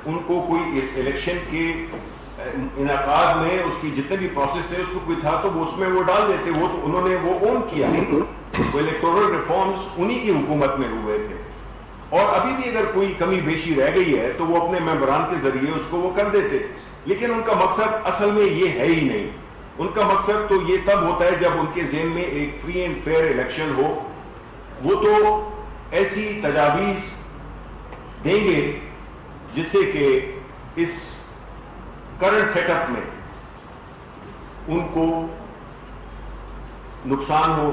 ان کو کوئی الیکشن کے انعقاد میں اس کی جتنے بھی پروسیس ہے اس کو کوئی تھا تو وہ اس میں وہ ڈال دیتے. وہ تو انہوں نے وہ اون کیا ہے. وہ الیکٹورل ریفارمز انہی کی حکومت میں ہوئے تھے, اور ابھی بھی اگر کوئی کمی بیشی رہ گئی ہے تو وہ اپنے ممبران کے ذریعے اس کو وہ کر دیتے. لیکن ان کا مقصد اصل میں یہ ہے ہی نہیں. ان کا مقصد تو یہ تب ہوتا ہے جب ان کے ذہن میں ایک فری اینڈ فیئر الیکشن ہو. وہ تو ایسی تجاویز دیں گے جس سے کہ اس کرنٹ سیٹ اپ میں ان کو نقصان ہو,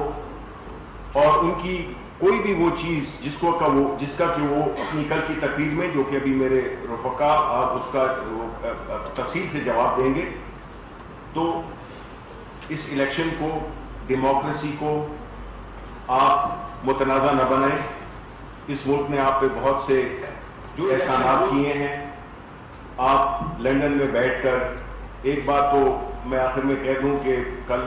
اور ان کی کوئی بھی وہ چیز جس کا کہ وہ اپنی کل کی تقریر میں, جو کہ ابھی میرے رفقا آپ اس کا تفصیل سے جواب دیں گے, تو اس الیکشن کو, ڈیموکریسی کو آپ متنازع نہ بنائیں. اس ملک نے آپ پہ بہت سے جو احسانات کیے ہیں. آپ لندن میں بیٹھ کر, ایک بات تو میں آخر میں کہہ دوں کہ کل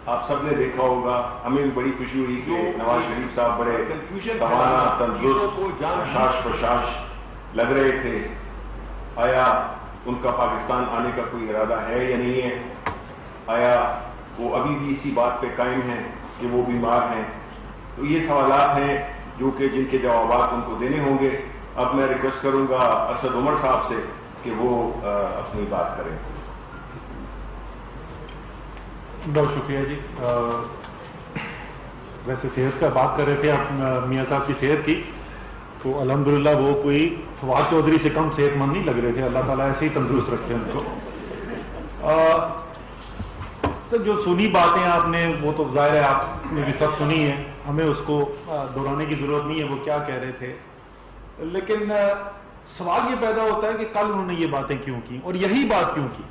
آپ سب نے دیکھا ہوگا, ہمیں بھی بڑی خوشی ہوئی کہ نواز شریف صاحب بڑے توانا, تندرست, حشاش پرشاش لگ رہے تھے. آیا ان کا پاکستان آنے کا کوئی ارادہ ہے یا نہیں ہے؟ آیا وہ ابھی بھی اسی بات پہ قائم ہیں کہ وہ بیمار ہیں؟ تو یہ سوالات ہیں جو کہ جن کے جوابات ان کو دینے ہوں گے. اب میں ریکویسٹ کروں گا اسد عمر صاحب سے کہ وہ اپنی بات کریں. بہت شکریہ جی. ویسے صحت کا بات کر رہے تھے آپ میاں صاحب کی صحت کی, تو الحمدللہ وہ کوئی فواد چودھری سے کم صحت مند نہیں لگ رہے تھے. اللہ تعالیٰ ایسے ہی تندرست رکھے ان کو. سر جو سنی باتیں آپ نے وہ تو ظاہر ہے آپ نے بھی سب سنی ہے, ہمیں اس کو دہرانے کی ضرورت نہیں ہے وہ کیا کہہ رہے تھے. لیکن سوال یہ پیدا ہوتا ہے کہ کل انہوں نے یہ باتیں کیوں کی, اور یہی بات کیوں کی.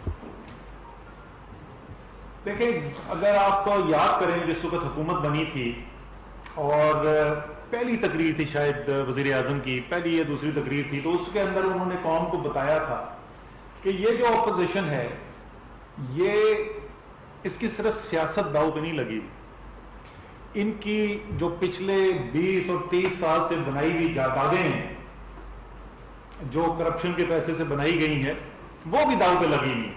دیکھیں, اگر آپ کو یاد کریں جس وقت حکومت بنی تھی اور پہلی تقریر تھی شاید وزیر اعظم کی, پہلی یا دوسری تقریر تھی, تو اس کے اندر انہوں نے قوم کو بتایا تھا کہ یہ جو اپوزیشن ہے یہ اس کی صرف سیاست داؤ پہ نہیں لگی. ان کی جو پچھلے 20 اور 30 سال سے بنائی ہوئی جائیدادیں ہیں جو کرپشن کے پیسے سے بنائی گئی ہیں وہ بھی داؤ پہ لگی ہوئی.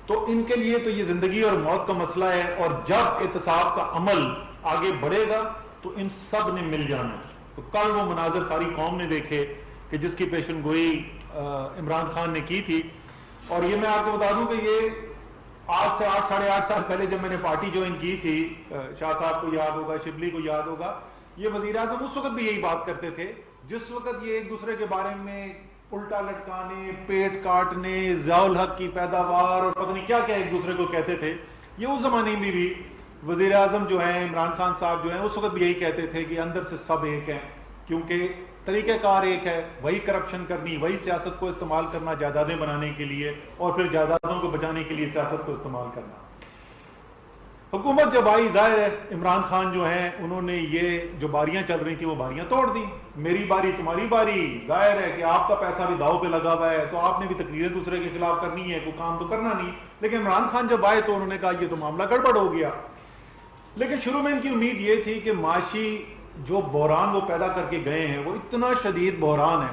تو ان کے لیے تو یہ زندگی اور موت کا مسئلہ ہے, اور جب احتساب کا عمل آگے بڑھے گا تو ان سب نے مل جانا. تو کل وہ مناظر ساری قوم نے دیکھے کہ جس کی پیشن گوئی عمران خان نے کی تھی. اور یہ میں آپ کو بتا دوں کہ یہ آج سے 8-8.5 سال پہلے جب میں نے پارٹی جوائن کی تھی, شاہ صاحب کو یاد ہوگا, شبلی کو یاد ہوگا, یہ وزیر اعظم اس وقت بھی یہی بات کرتے تھے جس وقت یہ ایک دوسرے کے بارے میں الٹا لٹکانے, پیٹ کاٹنے, ضیاء الحق کی پیداوار اور پتہ نہیں کیا کیا ایک دوسرے کو کہتے تھے. یہ اس زمانے میں بھی وزیر اعظم جو ہیں عمران خان صاحب جو ہیں اس وقت بھی یہی کہتے تھے کہ اندر سے سب ایک ہیں, کیونکہ طریقہ کار ایک ہے, وہی کرپشن کرنی, وہی سیاست کو استعمال کرنا جائیدادیں بنانے کے لیے, اور پھر جائیدادوں کو بچانے کے لیے سیاست کو استعمال کرنا. حکومت جب آئی, ظاہر ہے عمران خان جو ہیں انہوں نے یہ جو باریاں چل رہی تھیں وہ باریاں توڑ دیں. میری باری تمہاری باری, ظاہر ہے کہ آپ کا پیسہ بھی داؤ پہ لگا ہوا ہے, تو آپ نے بھی تقریریں دوسرے کے خلاف کرنی ہے, کوئی کام تو کرنا نہیں. لیکن عمران خان جب آئے تو انہوں نے کہا یہ تو معاملہ گڑبڑ ہو گیا. لیکن شروع میں ان کی امید یہ تھی کہ معاشی جو بحران وہ پیدا کر کے گئے ہیں وہ اتنا شدید بحران ہے,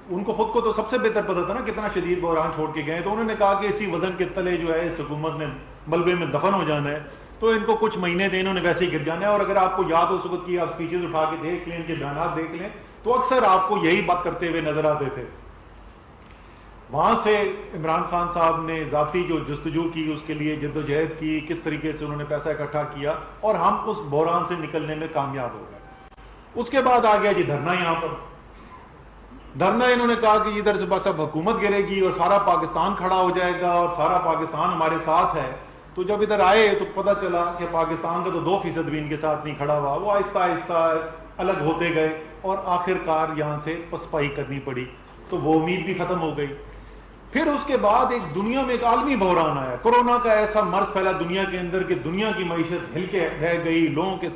ان کو خود کو تو سب سے بہتر پتا تھا نا کتنا شدید بحران چھوڑ کے گئے. تو انہوں نے کہا کہ اسی وزن کے تلے جو ہے اس حکومت نے ملبے میں دفن ہو جانا ہے, تو ان کو کچھ مہینے دیں, انہوں نے ویسے ہی گر جانا ہے. اور اگر آپ کو یاد ہو سکت کی آپ سپیچز اٹھا کے دیکھ لیں, ان کے بیانات دیکھ لیں, تو اکثر آپ کو یہی بات کرتے ہوئے نظر آتے تھے. وہاں سے عمران خان صاحب نے ذاتی جو جستجو کی, اس کے لیے جد و جہد کی, کس طریقے سے انہوں نے پیسہ اکٹھا کیا, اور ہم اس بحران سے نکلنے میں کامیاب ہو گئے. اس کے بعد آ گیا جی دھرنا. یہاں پر دھرنا انہوں نے کہا کہ ادھر سے بس اب حکومت گرے گی اور سارا پاکستان کھڑا ہو جائے گا اور سارا پاکستان ہمارے ساتھ ہے. تو جب ادھر آئے تو پتہ چلا کہ پاکستان کا تو 2% بھی ان کے ساتھ نہیں کھڑا ہوا. وہ آہستہ آہستہ الگ ہوتے گئے اور آخر کار یہاں سے پسپائی کرنی پڑی. تو وہ امید بھی ختم ہو گئی. پھر اس کے بعد ایک دنیا میں ایک عالمی بحران آیا, کورونا کا ایسا مرض پھیلا دنیا کے اندر کہ دنیا کی معیشت ہل کے رہ گئی, لوگوں کے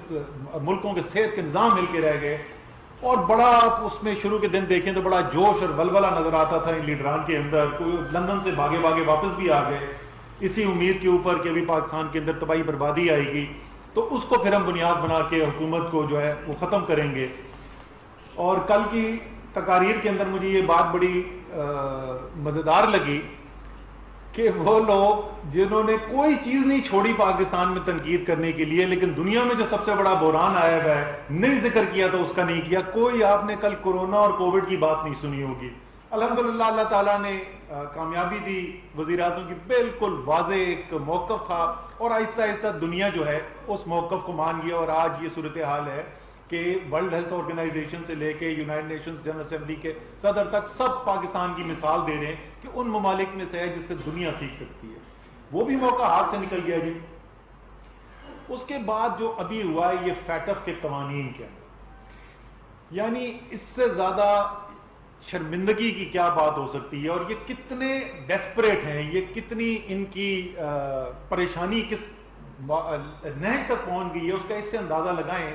ملکوں کے صحت کے نظام ہل کے رہ گئے. اور بڑا اس میں شروع کے دن دیکھیں تو بڑا جوش اور ولولہ نظر آتا تھا ان لیڈران کے اندر. کوئی لندن سے بھاگے بھاگے واپس بھی آ گئے اسی امید کے اوپر کہ ابھی پاکستان کے اندر تباہی بربادی آئے گی, تو اس کو پھر ہم بنیاد بنا کے حکومت کو جو ہے وہ ختم کریں گے. اور کل کی تقاریر کے اندر مجھے یہ بات بڑی مزیدار لگی کہ وہ لوگ جنہوں نے کوئی چیز نہیں چھوڑی پاکستان میں تنقید کرنے کے لیے، لیکن دنیا میں جو سب سے بڑا بحران آیا ہوا ہے نہیں ذکر کیا تو اس کا نہیں کیا. کوئی آپ نے کل کورونا اور کووڈ کی بات نہیں سنی ہوگی. الحمدللہ اللہ تعالیٰ نے کامیابی دی، وزیر اعظم کی بالکل واضح ایک موقف تھا، اور آہستہ آہستہ دنیا جو ہے اس موقف کو مان گیا، اور آج یہ صورتحال ہے کہ ورلڈ ہیلتھ آرگنائزیشن سے لے کے یونائٹڈ نیشنز جنرل اسمبلی کے صدر تک سب پاکستان کی مثال دے رہے ہیں کہ ان ممالک میں سے ہے جس سے دنیا سیکھ سکتی ہے. وہ بھی موقع ہاتھ سے نکل گیا جی. اس کے بعد جو ابھی ہوا ہے یہ فیٹف کے قوانین کے اندر، یعنی اس سے زیادہ شرمندگی کی کیا بات ہو سکتی ہے، اور یہ کتنے ڈیسپریٹ ہیں، یہ کتنی ان کی پریشانی کس نہج تک پہنچ گئی ہے، اس کا اس سے اندازہ لگائیں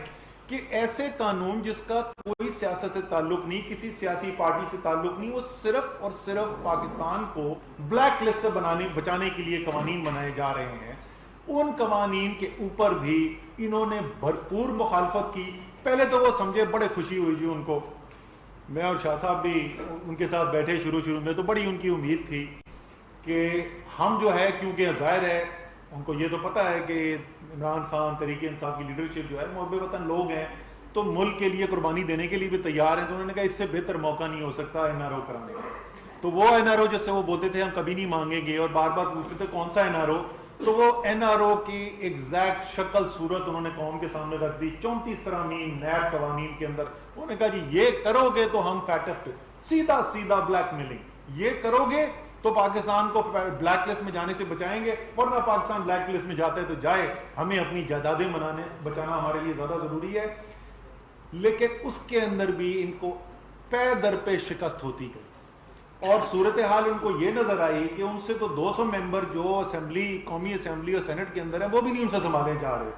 کہ ایسے قانون جس کا کوئی سیاست سے تعلق نہیں، کسی سیاسی پارٹی سے تعلق نہیں، وہ صرف اور صرف پاکستان کو بلیک لسٹ سے بچانے کے لیے قوانین بنائے جا رہے ہیں. ان قوانین کے اوپر بھی انہوں نے بھرپور مخالفت کی. پہلے تو وہ سمجھے بڑے خوشی ہوئی جی ان کو، میں اور شاہ صاحب بھی ان کے ساتھ بیٹھے شروع میں تو بڑی ان کی امید تھی کہ ہم جو ہے، کیونکہ ظاہر ہے ان کو یہ تو پتہ ہے کہ عمران خان تحریک انصاف کی لیڈرشپ جو ہے محب وطن لوگ ہیں، تو ملک کے لیے قربانی دینے کے لیے بھی تیار ہیں. تو انہوں نے کہا اس سے بہتر موقع نہیں ہو سکتا این آر او کرانے کا. تو وہ این آر او جس سے وہ بولتے تھے ہم کبھی نہیں مانگیں گے، اور بار بار پوچھتے تھے کون سا این آر او، تو وہ این آر او کی ایگزیکٹ شکل صورت انہوں نے قوم کے سامنے رکھ دی 34 ترامیم نیب قوانین کے اندر. انہوں نے کہا جی یہ کرو گے تو ہم فیٹف پہ سیدھا بلیک میلنگ، یہ کرو گے تو پاکستان کو بلیک لسٹ میں جانے سے بچائیں گے، ورنہ پاکستان بلیک لسٹ میں جاتا ہے تو جائے، ہمیں اپنی جائیدادیں بچانا ہمارے لیے زیادہ ضروری ہے. لیکن اس کے اندر بھی ان کو پے در پہ شکست ہوتی گئی، اور صورتحال ان کو یہ نظر آئی کہ ان سے تو 200 ممبر جو اسمبلی، قومی اسمبلی اور سینٹ کے اندر ہیں، وہ بھی نہیں ان سے سنبھالے جا رہے.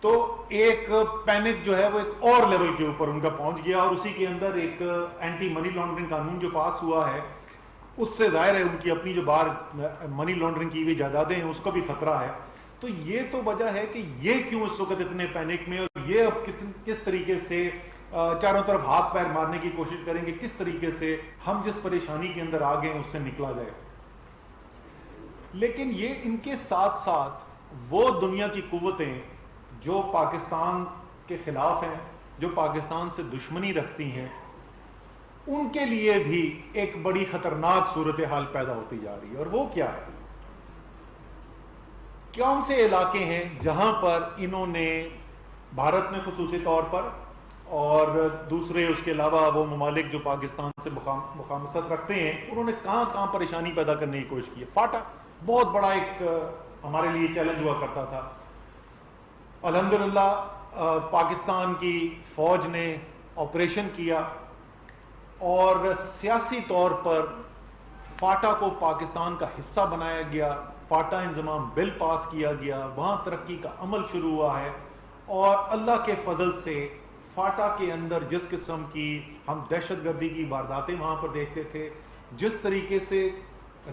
تو ایک پینک جو ہے وہ ایک اور لیول کے اوپر ان کا پہنچ گیا، اور اسی کے اندر ایک اینٹی منی لانڈرنگ قانون جو پاس ہوا ہے، اس سے ظاہر ہے ان کی اپنی جو باہر منی لانڈرنگ کی ہوئی جائیدادیں ہیں اس کا بھی خطرہ ہے. تو یہ تو وجہ ہے کہ یہ کیوں اس وقت اتنے پینک میں، اور یہ اب کس طریقے سے چاروں طرف ہاتھ پیر مارنے کی کوشش کریں گے، کس طریقے سے ہم جس پریشانی کے اندر آ گئے ہیں اس سے نکلا جائے. لیکن یہ ان کے ساتھ ساتھ وہ دنیا کی قوتیں جو پاکستان کے خلاف ہیں، جو پاکستان سے دشمنی رکھتی ہیں، ان کے لیے بھی ایک بڑی خطرناک صورتحال پیدا ہوتی جا رہی ہے. اور وہ کیا ہے؟ کون سے علاقے ہیں جہاں پر انہوں نے بھارت میں خصوصی طور پر، اور دوسرے اس کے علاوہ وہ ممالک جو پاکستان سے مخامصت رکھتے ہیں، انہوں نے کہاں کہاں پریشانی پیدا کرنے کی کوشش کی ہے. فاٹا بہت بڑا ایک ہمارے لیے چیلنج ہوا کرتا تھا. الحمدللہ پاکستان کی فوج نے آپریشن کیا، اور سیاسی طور پر فاٹا کو پاکستان کا حصہ بنایا گیا، فاٹا انضمام بل پاس کیا گیا، وہاں ترقی کا عمل شروع ہوا ہے. اور اللہ کے فضل سے فاٹا کے اندر جس قسم کی ہم دہشت گردی کی وارداتیں وہاں پر دیکھتے تھے، جس طریقے سے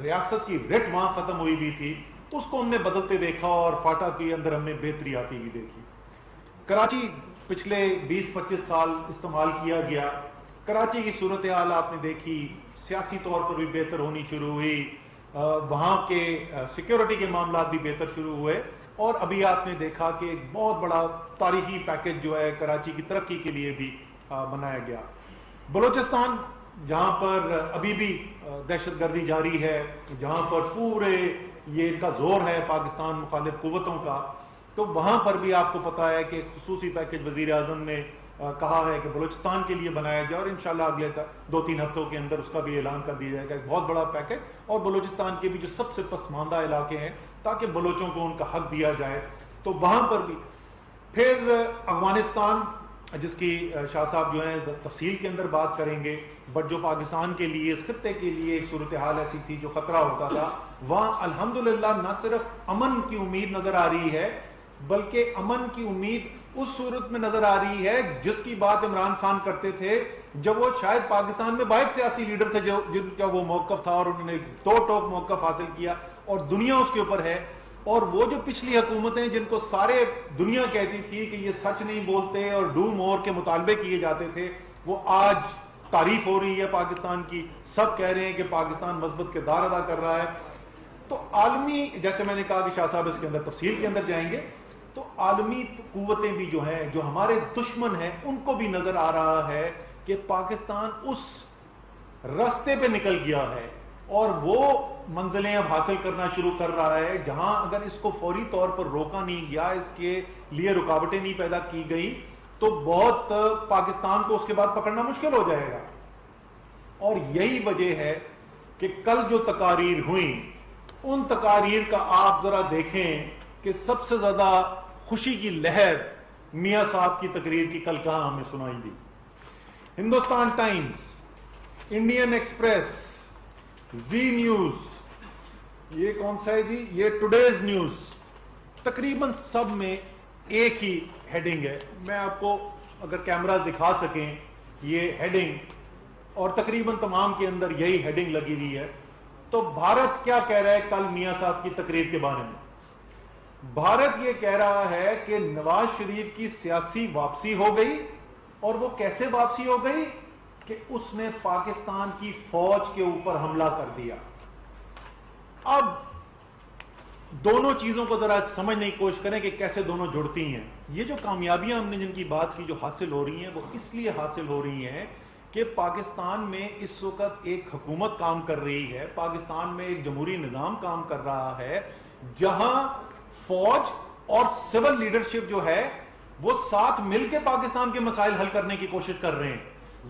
ریاست کی رٹ وہاں ختم ہوئی بھی تھی، اس کو ہم نے بدلتے دیکھا، اور فاٹا کے اندر ہم نے بہتری آتی ہوئی دیکھی. کراچی پچھلے 20-25 سال استعمال کیا گیا. کراچی کی صورتحال آپ نے دیکھی، سیاسی طور پر بھی بہتر ہونی شروع ہوئی، وہاں کے سیکیورٹی کے معاملات بھی بہتر شروع ہوئے، اور ابھی آپ نے دیکھا کہ ایک بہت بڑا تاریخی پیکج جو ہے کراچی کی ترقی کے لیے بھی بنایا گیا. بلوچستان جہاں پر ابھی بھی دہشت گردی جاری ہے، جہاں پر پورے یہ ان کا زور ہے پاکستان مخالف قوتوں کا، تو وہاں پر بھی آپ کو پتا ہے کہ خصوصی پیکج وزیر اعظم نے کہا ہے کہ بلوچستان کے لیے بنایا جائے، اور انشاءاللہ اگلے 2-3 ہفتوں کے اندر اس کا بھی اعلان کر دیا جائے گا. ایک بہت بڑا پیکج، اور بلوچستان کے بھی جو سب سے پسماندہ علاقے ہیں تاکہ بلوچوں کو ان کا حق دیا جائے، تو وہاں پر بھی. پھر افغانستان جس کی شاہ صاحب جو ہیں تفصیل کے اندر بات کریں گے، بٹ جو پاکستان کے لیے، اس خطے کے لیے ایک صورتحال ایسی تھی جو خطرہ ہوتا تھا، وہاں الحمدللہ نہ صرف امن کی امید نظر آ رہی ہے، بلکہ امن کی امید اس صورت میں نظر آ رہی ہے جس کی بات عمران خان کرتے تھے جب وہ شاید پاکستان میں واحد سیاسی لیڈر تھے جن کا وہ موقف تھا، اور انہوں نے دو ٹوک موقف حاصل کیا، اور دنیا اس کے اوپر ہے. اور وہ جو پچھلی حکومتیں جن کو سارے دنیا کہتی تھی کہ یہ سچ نہیں بولتے اور ڈو مور کے مطالبے کیے جاتے تھے، وہ آج تعریف ہو رہی ہے پاکستان کی, سب کہہ رہے ہیں کہ پاکستان مثبت کردار ادا کر رہا ہے. تو عالمی, جیسے میں نے کہا کہ شاہ صاحب اس کے اندر تفصیل کے اندر جائیں گے, تو عالمی قوتیں بھی جو ہیں, جو ہمارے دشمن ہیں, ان کو بھی نظر آ رہا ہے کہ پاکستان اس راستے پہ نکل گیا ہے اور وہ منزلیں اب حاصل کرنا شروع کر رہا ہے جہاں اگر اس کو فوری طور پر روکا نہیں گیا, اس کے لیے رکاوٹیں نہیں پیدا کی گئی, تو بہت پاکستان کو اس کے بعد پکڑنا مشکل ہو جائے گا. اور یہی وجہ ہے کہ کل جو تقاریر ہوئیں, ان تقاریر کا آپ ذرا دیکھیں کہ سب سے زیادہ خوشی کی لہر میاں صاحب کی تقریر کی کل کہاں ہمیں سنائی دی. ہندوستان ٹائمز, انڈین ایکسپریس, زی نیوز, یہ کون سا ہے جی, یہ ٹوڈیز نیوز, تقریباً سب میں ایک ہی ہیڈنگ ہے. میں آپ کو اگر کیمراز دکھا سکیں یہ ہیڈنگ, اور تقریباً تمام کے اندر یہی ہیڈنگ لگی ہوئی ہے. تو بھارت کیا کہہ رہا ہے کل میاں صاحب کی تقریر کے بارے میں؟ بھارت یہ کہہ رہا ہے کہ نواز شریف کی سیاسی واپسی ہو گئی, اور وہ کیسے واپسی ہو گئی کہ اس نے پاکستان کی فوج کے اوپر حملہ کر دیا. اب دونوں چیزوں کو ذرا سمجھنے کی کوشش کریں کہ کیسے دونوں جڑتی ہیں. یہ جو کامیابیاں ہم نے جن کی بات کی جو حاصل ہو رہی ہیں, وہ اس لیے حاصل ہو رہی ہیں کہ پاکستان میں اس وقت ایک حکومت کام کر رہی ہے, پاکستان میں ایک جمہوری نظام کام کر رہا ہے جہاں فوج اور سول لیڈرشپ جو ہے وہ ساتھ مل کے پاکستان کے مسائل حل کرنے کی کوشش کر رہے ہیں,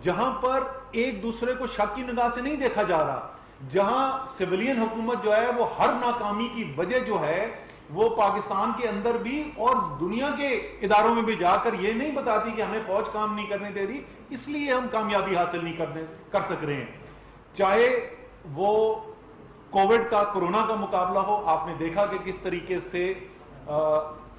جہاں پر ایک دوسرے کو شک کی نگاہ سے نہیں دیکھا جا رہا, جہاں سویلین حکومت جو ہے وہ ہر ناکامی کی وجہ جو ہے وہ پاکستان کے اندر بھی اور دنیا کے اداروں میں بھی جا کر یہ نہیں بتاتی کہ ہمیں فوج کام نہیں کرنے دے رہی, اس لیے ہم کامیابی حاصل نہیں کر سک رہے ہیں. چاہے وہ کووڈ کا, کورونا کا مقابلہ ہو, آپ نے دیکھا کہ کس طریقے سے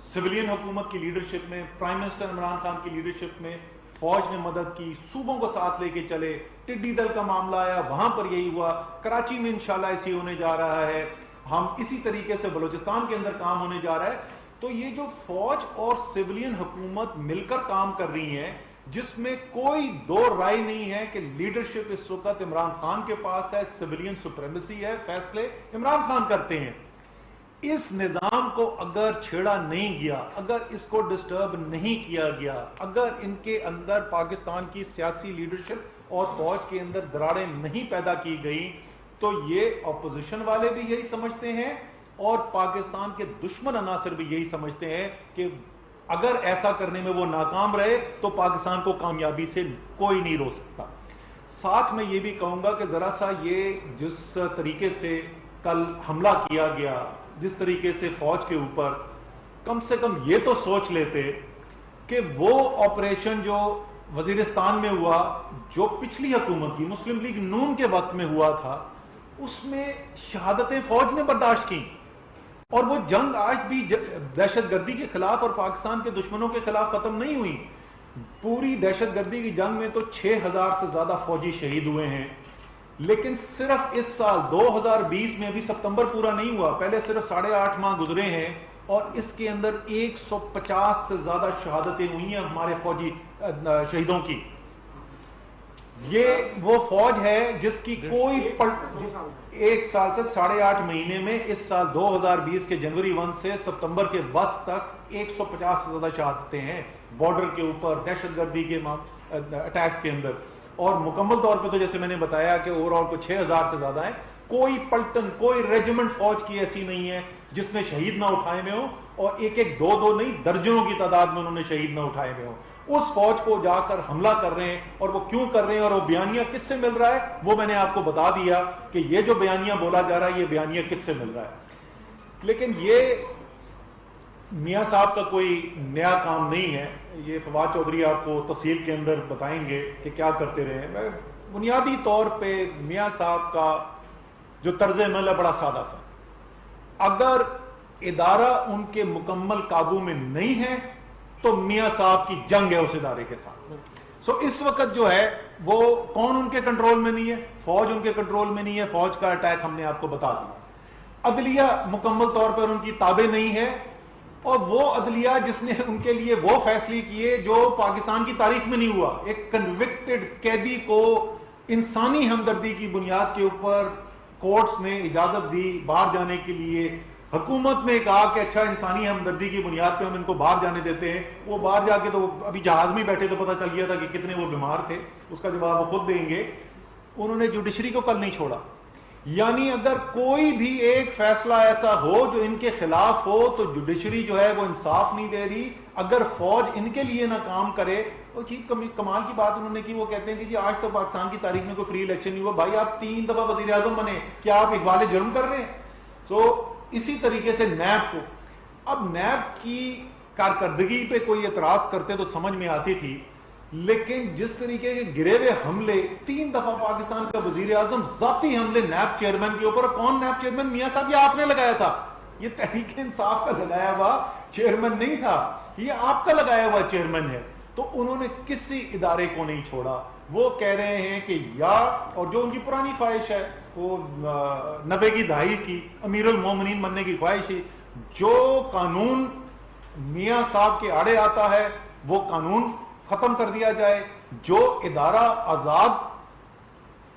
سویلین حکومت کی لیڈرشپ میں, پرائم منسٹر عمران خان کی لیڈرشپ میں فوج نے مدد کی, صوبوں کو ساتھ لے کے چلے. ٹڈی دل کا معاملہ آیا, وہاں پر یہی ہوا. کراچی میں انشاءاللہ ایسی ہونے جا رہا ہے, ہم اسی طریقے سے بلوچستان کے اندر کام ہونے جا رہا ہے. تو یہ جو فوج اور سویلین حکومت مل کر کام کر رہی ہیں, جس میں کوئی دو رائے نہیں ہے کہ لیڈرشپ اس وقت عمران خان کے پاس ہے, سویلین سپریمیسی ہے, فیصلے عمران خان کرتے ہیں. اس نظام کو اگر چھیڑا نہیں گیا, اگر اس کو ڈسٹرب نہیں کیا گیا, اگر ان کے اندر پاکستان کی سیاسی لیڈرشپ اور فوج کے اندر دراڑیں نہیں پیدا کی گئی, تو یہ اپوزیشن والے بھی یہی سمجھتے ہیں اور پاکستان کے دشمن عناصر بھی یہی سمجھتے ہیں کہ اگر ایسا کرنے میں وہ ناکام رہے تو پاکستان کو کامیابی سے کوئی نہیں روک سکتا. ساتھ میں یہ بھی کہوں گا کہ ذرا سا یہ جس طریقے سے کل حملہ کیا گیا, جس طریقے سے فوج کے اوپر, کم سے کم یہ تو سوچ لیتے کہ وہ آپریشن جو وزیرستان میں ہوا, جو پچھلی حکومت کی مسلم لیگ نون کے وقت میں ہوا تھا, اس میں شہادتیں فوج نے برداشت کی, اور وہ جنگ آج بھی دہشت گردی کے خلاف اور پاکستان کے دشمنوں کے خلاف ختم نہیں ہوئی. پوری دہشت گردی کی جنگ میں تو 6000 سے زیادہ فوجی شہید ہوئے ہیں, لیکن صرف اس سال 2020 میں, ابھی ستمبر پورا نہیں ہوا, پہلے صرف 8.5 ماہ گزرے ہیں, اور اس کے اندر 150 سے زیادہ شہادتیں ہوئی ہیں ہمارے فوجی شہیدوں کی. یہ وہ فوج ہے جس کی کوئی ایک سال سے 8.5 مہینے میں, اس سال 2020 کے جنوری 1 سے ستمبر کے وسط تک 150 سے زیادہ شہادتیں ہیں بارڈر کے اوپر دہشت گردی کے اٹیکس کے اندر. اور مکمل طور پہ تو جیسے میں نے بتایا کہ اوور آل کو 6000 سے زیادہ ہیں. کوئی پلٹن, کوئی ریجمنٹ فوج کی ایسی نہیں ہے جس نے شہید نہ اٹھائے ہوئے ہوں, اور ایک دو نہیں درجنوں کی تعداد میں انہوں نے شہید نہ اٹھائے ہوئے ہوں. اس فوج کو جا کر حملہ کر رہے ہیں, اور وہ کیوں کر رہے ہیں اور وہ بیانیہ کس سے مل رہا ہے وہ میں نے آپ کو بتا دیا کہ یہ جو بیانیہ بولا جا رہا ہے یہ بیانیہ کس سے مل رہا ہے. لیکن یہ میاں صاحب کا کوئی نیا کام نہیں ہے, یہ فواد چودھری آپ کو تفصیل کے اندر بتائیں گے کہ کیا کرتے رہے. میں بنیادی طور پہ میاں صاحب کا جو طرز عمل ہے بڑا سادہ سا, اگر ادارہ ان کے مکمل قابو میں نہیں ہے تو میاں صاحب کی جنگ ہے اس ادارے کے ساتھ. سو اس وقت جو ہے وہ کون ان کے کنٹرول میں نہیں ہے, فوج ان کے کنٹرول میں نہیں ہے, فوج کا اٹیک ہم نے آپ کو بتا دیا. عدلیہ مکمل طور پر ان کی تابع نہیں ہے, اور وہ عدلیہ جس نے ان کے لیے وہ فیصلے کیے جو پاکستان کی تاریخ میں نہیں ہوا. ایک کنوکٹڈ قیدی کو انسانی ہمدردی کی بنیاد کے اوپر کورٹس نے اجازت دی باہر جانے کے لیے. حکومت نے کہا کہ اچھا انسانی ہمدردی کی بنیاد پہ ہم ان کو باہر جانے دیتے ہیں. وہ باہر جا کے تو ابھی جہاز میں بیٹھے تو پتہ چل گیا تھا کہ کتنے وہ بیمار تھے. اس کا جواب وہ خود دیں گے. انہوں نے جوڈیشری کو کل نہیں چھوڑا. یعنی اگر کوئی بھی ایک فیصلہ ایسا ہو جو ان کے خلاف ہو تو جوڈیشری جو ہے وہ انصاف نہیں دے رہی. اگر فوج ان کے لیے نہ کام کرے. وہ چیز کمال کی بات انہوں نے کی, وہ کہتے ہیں کہ جی آج تو پاکستان کی تاریخ میں کوئی فری الیکشن نہیں ہوا. بھائی آپ 3 دفعہ وزیر اعظم بنے, کیا آپ اقبال جرم کر رہے ہیں؟ اسی طریقے سے نیب کو, اب نیب کی کارکردگی پہ کوئی اعتراض کرتے تو سمجھ میں آتی تھی, لیکن جس طریقے کے گرے ہوئے حملے 3 دفعہ پاکستان کا وزیر اعظم ذاتی حملے نیب چیئرمین کے اوپر. کون نیب چیئرمین؟ میاں صاحب یہ آپ نے لگایا تھا, یہ تحریک انصاف کا لگایا ہوا چیئرمین نہیں تھا, یہ آپ کا لگایا ہوا چیئرمین ہے. تو انہوں نے کسی ادارے کو نہیں چھوڑا. وہ کہہ رہے ہیں کہ یا, اور جو ان کی پرانی خواہش ہے وہ 90 کی دہائی کی امیر المومنین بننے کی خواہش ہے, جو قانون میاں صاحب کے آڑے آتا ہے وہ قانون ختم کر دیا جائے. جو ادارہ آزاد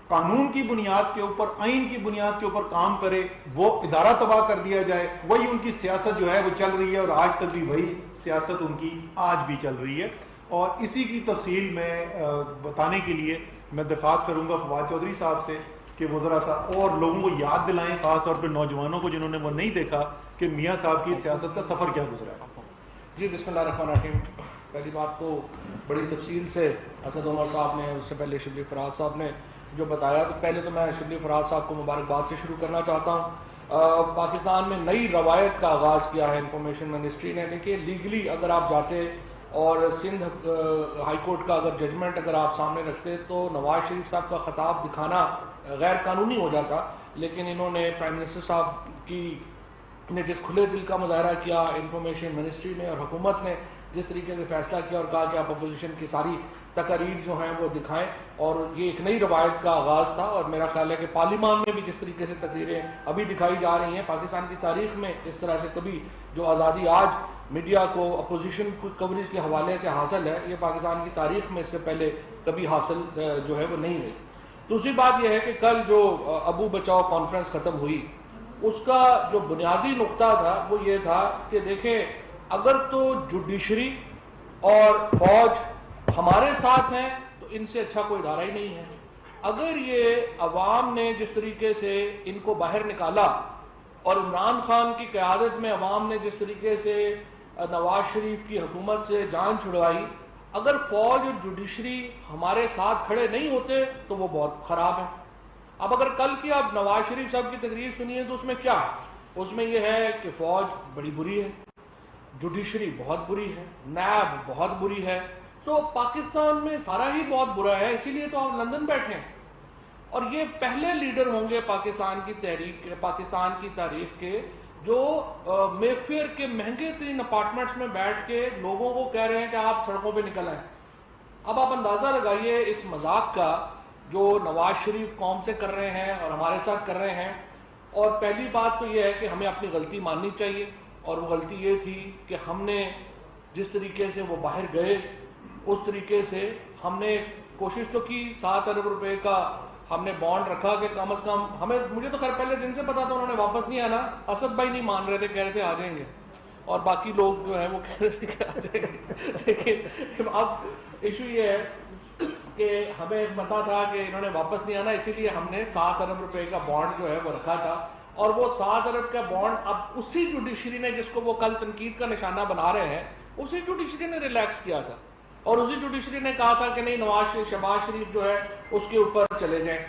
قانون کی بنیاد کے اوپر, آئین کی بنیاد کے اوپر کام کرے وہ ادارہ تباہ کر دیا جائے. وہی ان کی سیاست جو ہے وہ چل رہی ہے, اور آج تک بھی وہی سیاست ان کی آج بھی چل رہی ہے. اور اسی کی تفصیل میں بتانے کے لیے میں درخواست کروں گا فواد چودھری صاحب سے کہ وہ ذرا سا اور لوگوں کو یاد دلائیں, خاص طور پہ نوجوانوں کو جنہوں نے وہ نہیں دیکھا, کہ میاں صاحب کی سیاست کا سفر کیا گزرا ہے. جی بسم اللہ الرحمن الرحیم. پہلی بات تو بڑی تفصیل سے اسد عمر صاحب نے, اس سے پہلے شبلی فراز صاحب نے جو بتایا, تو پہلے تو میں شبلی فراز صاحب کو مبارکباد سے شروع کرنا چاہتا ہوں. پاکستان میں نئی روایت کا آغاز کیا ہے انفارمیشن منسٹری نے. دیکھیے لیگلی اگر آپ جاتے اور سندھ ہائی کورٹ کا اگر ججمنٹ اگر آپ سامنے رکھتے تو نواز شریف صاحب کا خطاب دکھانا غیر قانونی ہو جاتا, لیکن انہوں نے پرائم منسٹر صاحب کی نے جس کھلے دل کا مظاہرہ کیا, انفارمیشن منسٹری نے اور حکومت نے جس طریقے سے فیصلہ کیا اور کہا کہ آپ اپوزیشن کی ساری تقاریر جو ہیں وہ دکھائیں, اور یہ ایک نئی روایت کا آغاز تھا. اور میرا خیال ہے کہ پارلیمان میں بھی جس طریقے سے تقریریں ابھی دکھائی جا رہی ہیں, پاکستان کی تاریخ میں اس طرح سے کبھی جو آزادی آج میڈیا کو اپوزیشن کوریج کے حوالے سے حاصل ہے, یہ پاکستان کی تاریخ میں اس سے پہلے کبھی حاصل جو ہے وہ نہیں ہوئی. دوسری بات یہ ہے کہ کل جو ابو بچاؤ کانفرنس ختم ہوئی, اس کا جو بنیادی نقطہ تھا وہ یہ تھا کہ دیکھیں اگر تو جوڈیشری اور فوج ہمارے ساتھ ہیں تو ان سے اچھا کوئی ادارہ ہی نہیں ہے. اگر یہ عوام نے جس طریقے سے ان کو باہر نکالا اور عمران خان کی قیادت میں عوام نے جس طریقے سے نواز شریف کی حکومت سے جان چھڑوائی, اگر فوج اور جوڈیشری ہمارے ساتھ کھڑے نہیں ہوتے تو وہ بہت خراب ہے. اب اگر کل کی آپ نواز شریف صاحب کی تقریر سنیے تو اس میں کیا ہے؟ اس میں یہ ہے کہ فوج بڑی بری ہے, جوڈیشری بہت بری ہے, نیب بہت بری ہے. تو پاکستان میں سارا ہی بہت برا ہے, اسی لیے تو آپ لندن بیٹھے ہیں. اور یہ پہلے لیڈر ہوں گے پاکستان کی تحریک, پاکستان کی تاریخ کے, جو مے فیئر کے مہنگے ترین اپارٹمنٹس میں بیٹھ کے لوگوں کو کہہ رہے ہیں کہ آپ سڑکوں پہ نکل آئیں. اب آپ اندازہ لگائیے اس مذاق کا جو نواز شریف قوم سے کر رہے ہیں اور ہمارے ساتھ کر رہے ہیں. اور پہلی بات تو یہ ہے کہ ہمیں اپنی غلطی ماننی چاہیے, اور وہ غلطی یہ تھی کہ ہم نے جس طریقے سے وہ باہر گئے اس طریقے سے ہم نے کوشش تو کی, 7 ارب روپے کا ہم نے بانڈ رکھا کہ کم از کم ہمیں, مجھے تو خیر پہلے دن سے پتا تھا انہوں نے واپس نہیں آنا. اسد بھائی نہیں مان رہے تھے, کہہ رہے تھے آ جائیں گے, اور باقی لوگ جو ہیں وہ کہہ رہے تھے کہ آ جائیں گے. لیکن اب ایشو یہ ہے کہ ہمیں پتا تھا کہ انہوں نے واپس نہیں آنا, اسی لیے ہم نے 7 ارب روپے کا بانڈ جو ہے وہ رکھا تھا. اور وہ 7 ارب کا بانڈ اب اسی جوڈیشری نے, جس کو وہ کل تنقید کا نشانہ بنا رہے ہیں, اسی جوڈیشری نے ریلیکس کیا تھا. اور اسی جوڈیشری نے کہا تھا کہ نہیں شہباز شریف جو ہے اس کے اوپر چلے جائیں.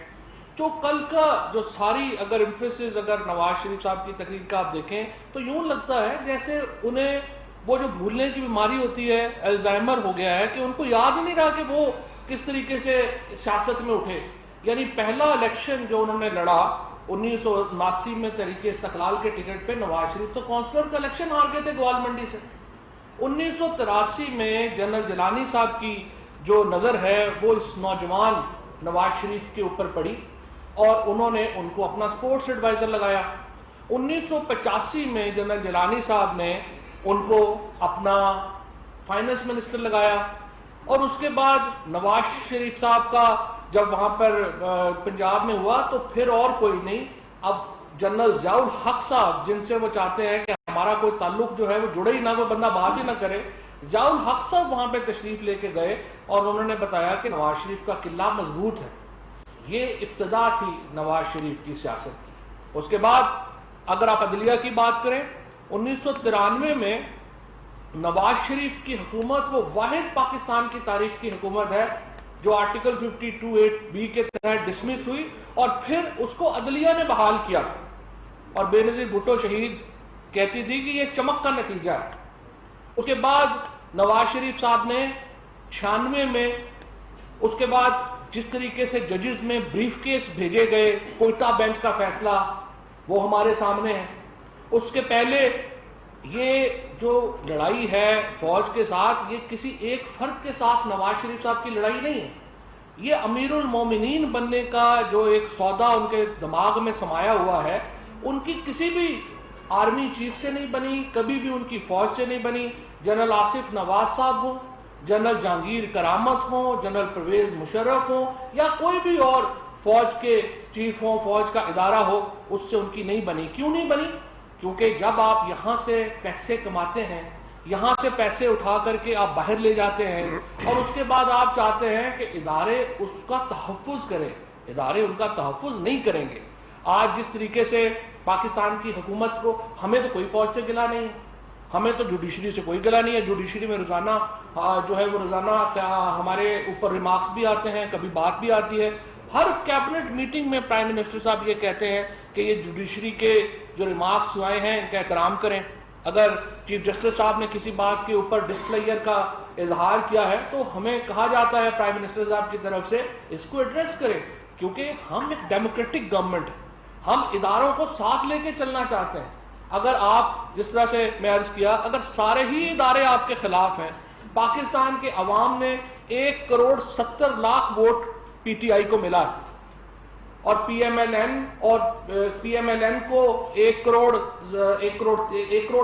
جو کل کا جو ساری اگر ایمفیسس اگر نواز شریف صاحب کی تقریر کا آپ دیکھیں تو یوں لگتا ہے جیسے انہیں وہ جو بھولنے کی بیماری ہوتی ہے, الزائمر ہو گیا ہے, کہ ان کو یاد ہی نہیں رہا کہ وہ کس طریقے سے سیاست میں اٹھے. یعنی پہلا الیکشن جو انہوں نے لڑا 1979 میں تحریک استقلال کے ٹکٹ پہ, نواز شریف تو کونسلر کا الیکشن ہار گئے تھے گوال منڈی سے. 1983 میں جنرل جیلانی صاحب کی جو نظر ہے وہ اس نوجوان نواز شریف کے اوپر پڑی اور انہوں نے ان کو اپنا سپورٹس ایڈوائزر لگایا. 1985 میں جنرل جیلانی صاحب نے ان کو اپنا فائنانس منسٹر لگایا، اور اس کے بعد نواز شریف صاحب کا جب وہاں پر پنجاب میں ہوا تو پھر اور کوئی نہیں، اب جنرل ضیاء الحق صاحب جن سے وہ چاہتے ہیں کہ ہمارا کوئی تعلق جو ہے وہ جڑے ہی نہ، وہ بندہ بات ہی نہ کرے، ضیاء الحق صاحب وہاں پہ تشریف لے کے گئے اور انہوں نے بتایا کہ نواز شریف کا قلعہ مضبوط ہے۔ یہ ابتدا تھی نواز شریف کی سیاست کی۔ اس کے بعد اگر آپ عدلیہ کی بات کریں، 1993 میں نواز شریف کی حکومت وہ واحد پاکستان کی تاریخ کی حکومت ہے جو آرٹیکل 52(8)B کے تحت ڈسمس ہوئی، اور پھر اس کو عدلیہ نے بحال کیا، اور بے نظیر بھٹو شہید کہتی تھی کہ یہ چمک کا نتیجہ ہے۔ اس کے بعد نواز شریف صاحب نے 96 میں اس کے بعد جس طریقے سے ججز میں بریف کیس بھیجے گئے، کوئٹہ بینچ کا فیصلہ وہ ہمارے سامنے ہے۔ اس کے پہلے یہ جو لڑائی ہے فوج کے ساتھ، یہ کسی ایک فرد کے ساتھ نواز شریف صاحب کی لڑائی نہیں ہے، یہ امیر المومنین بننے کا جو ایک سودا ان کے دماغ میں سمایا ہوا ہے، ان کی کسی بھی آرمی چیف سے نہیں بنی، کبھی بھی ان کی فوج سے نہیں بنی۔ جنرل آصف نواز صاحب ہوں، جنرل جہانگیر کرامت ہوں، جنرل پرویز مشرف ہوں، یا کوئی بھی اور فوج کے چیف ہوں، فوج کا ادارہ ہو، اس سے ان کی نہیں بنی۔ کیوں نہیں بنی؟ کیونکہ جب آپ یہاں سے پیسے کماتے ہیں، یہاں سے پیسے اٹھا کر کے آپ باہر لے جاتے ہیں، اور اس کے بعد آپ چاہتے ہیں کہ ادارے اس کا تحفظ کریں، ادارے ان کا تحفظ نہیں کریں گے۔ آج جس طریقے سے پاکستان کی حکومت کو، ہمیں تو کوئی فوج سے گلہ نہیں ہے، ہمیں تو جوڈیشری سے کوئی گلہ نہیں ہے، جوڈیشری میں روزانہ جو ہے وہ روزانہ ہمارے اوپر ریمارکس بھی آتے ہیں، کبھی بات بھی آتی ہے۔ ہر کیبنٹ میٹنگ میں پرائم منسٹر صاحب یہ کہتے ہیں کہ یہ جوڈیشری کے جو ریمارکس ہوئے ہیں ان کا احترام کریں۔ اگر چیف جسٹس صاحب نے کسی بات کے اوپر ڈسپلیئر کا اظہار کیا ہے تو ہمیں کہا جاتا ہے پرائم منسٹر صاحب کی طرف سے اس کو ایڈریس کریں، کیونکہ ہم ایک ڈیموکریٹک گورنمنٹ ہیں، ہم اداروں کو ساتھ لے کے چلنا چاہتے ہیں۔ اگر آپ جس طرح سے میں عرض کیا، اگر سارے ہی ادارے آپ کے خلاف ہیں، پاکستان کے عوام نے 1,70,00,000 ووٹ پی ٹی آئی کو ملا ہے، اور پی ایم ایل این کو 1 کروڑ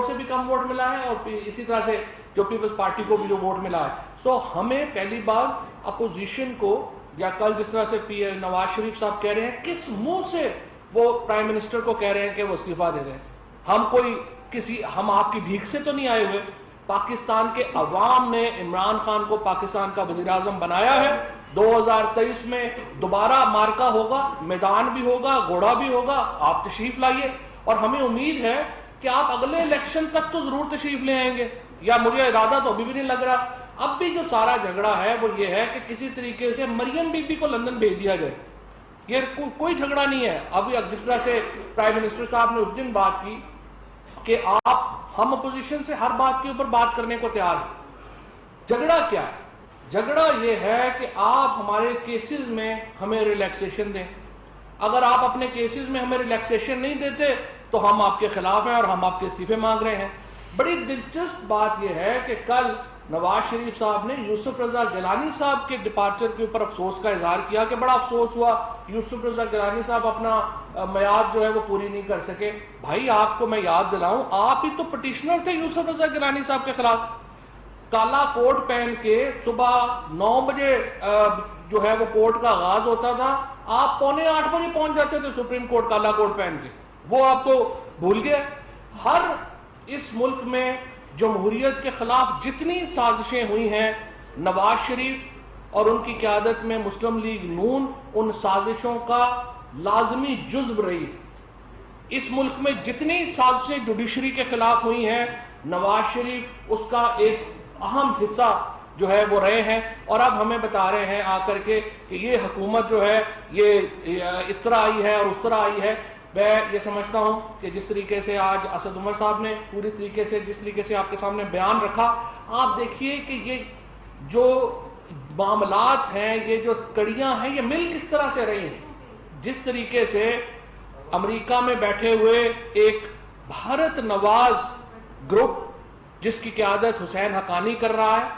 سے بھی کم ووٹ ملا ہے، اور اسی طرح سے جو پیپلز پارٹی کو بھی جو ووٹ ملا ہے۔ سو ہمیں پہلی بار اپوزیشن کو، یا کل جس طرح سے نواز شریف صاحب کہہ رہے ہیں، کس منہ سے وہ پرائم منسٹر کو کہہ رہے ہیں کہ وہ استعفیٰ دے دیں؟ ہم آپ کی بھیک سے تو نہیں آئے ہوئے، پاکستان کے عوام نے عمران خان کو پاکستان کا وزیر اعظم بنایا ہے۔ 2023 میں دوبارہ مارکا ہوگا، میدان بھی ہوگا، گھوڑا بھی ہوگا، آپ تشریف لائیے، اور ہمیں امید ہے کہ آپ اگلے الیکشن تک تو ضرور تشریف لے آئیں گے، یا مجھے ارادہ تو ابھی بھی نہیں لگ رہا۔ اب بھی جو سارا جھگڑا ہے وہ یہ ہے کہ کسی طریقے سے مریم بی بی کو لندن بھیج دیا جائے، یہ کوئی جھگڑا نہیں ہے۔ ابھی جس طرح سے پرائم منسٹر صاحب نے اس دن بات کی کہ ہم اپوزیشن سے ہر بات کے اوپر بات کرنے کو تیار ہیں، جھگڑا کیا ہے؟ جھگڑا یہ ہے کہ آپ ہمارے کیسز میں ہمیں ریلیکسیشن دیں، اگر آپ اپنے کیسز میں ہمیں ریلیکسیشن نہیں دیتے تو ہم آپ کے خلاف ہیں اور ہم آپ کے استعفے مانگ رہے ہیں۔ بڑی دلچسپ بات یہ ہے کہ کل نواز شریف صاحب نے یوسف رضا گیلانی صاحب کے ڈپارچر کے اوپر افسوس کا اظہار کیا کہ بڑا افسوس ہوا یوسف رضا گیلانی صاحب اپنا میعاد جو ہے وہ پوری نہیں کر سکے۔ بھائی آپ کو میں یاد دلاؤں، آپ ہی تو پٹیشنر تھے یوسف رضا گیلانی صاحب کے خلاف، کالا کوٹ پہن کے صبح 9 بجے جو ہے وہ کورٹ کا آغاز ہوتا تھا، آپ 7:45 بجے پہنچ جاتے تھے سپریم کورٹ کالا کوٹ پہن کے، وہ آپ کو بھول گئے۔ ہر اس ملک میں جمہوریت کے خلاف جتنی سازشیں ہوئی ہیں، نواز شریف اور ان کی قیادت میں مسلم لیگ نون ان سازشوں کا لازمی جزو رہی۔ اس ملک میں جتنی سازشیں جوڈیشری کے خلاف ہوئی ہیں، نواز شریف اس کا ایک اہم حصہ جو ہے وہ رہے ہیں، اور اب ہمیں بتا رہے ہیں آ کر کے کہ یہ حکومت جو ہے یہ اس طرح آئی ہے اور اس طرح آئی ہے۔ میں یہ سمجھتا ہوں کہ جس طریقے سے آج اسد عمر صاحب نے پوری طریقے سے جس طریقے سے آپ کے سامنے بیان رکھا، آپ دیکھیے کہ یہ جو معاملات ہیں، یہ جو کڑیاں ہیں، یہ مل کس طرح سے رہی ہیں۔ جس طریقے سے امریکہ میں بیٹھے ہوئے ایک بھارت نواز گروپ جس کی قیادت حسین حقانی کر رہا ہے،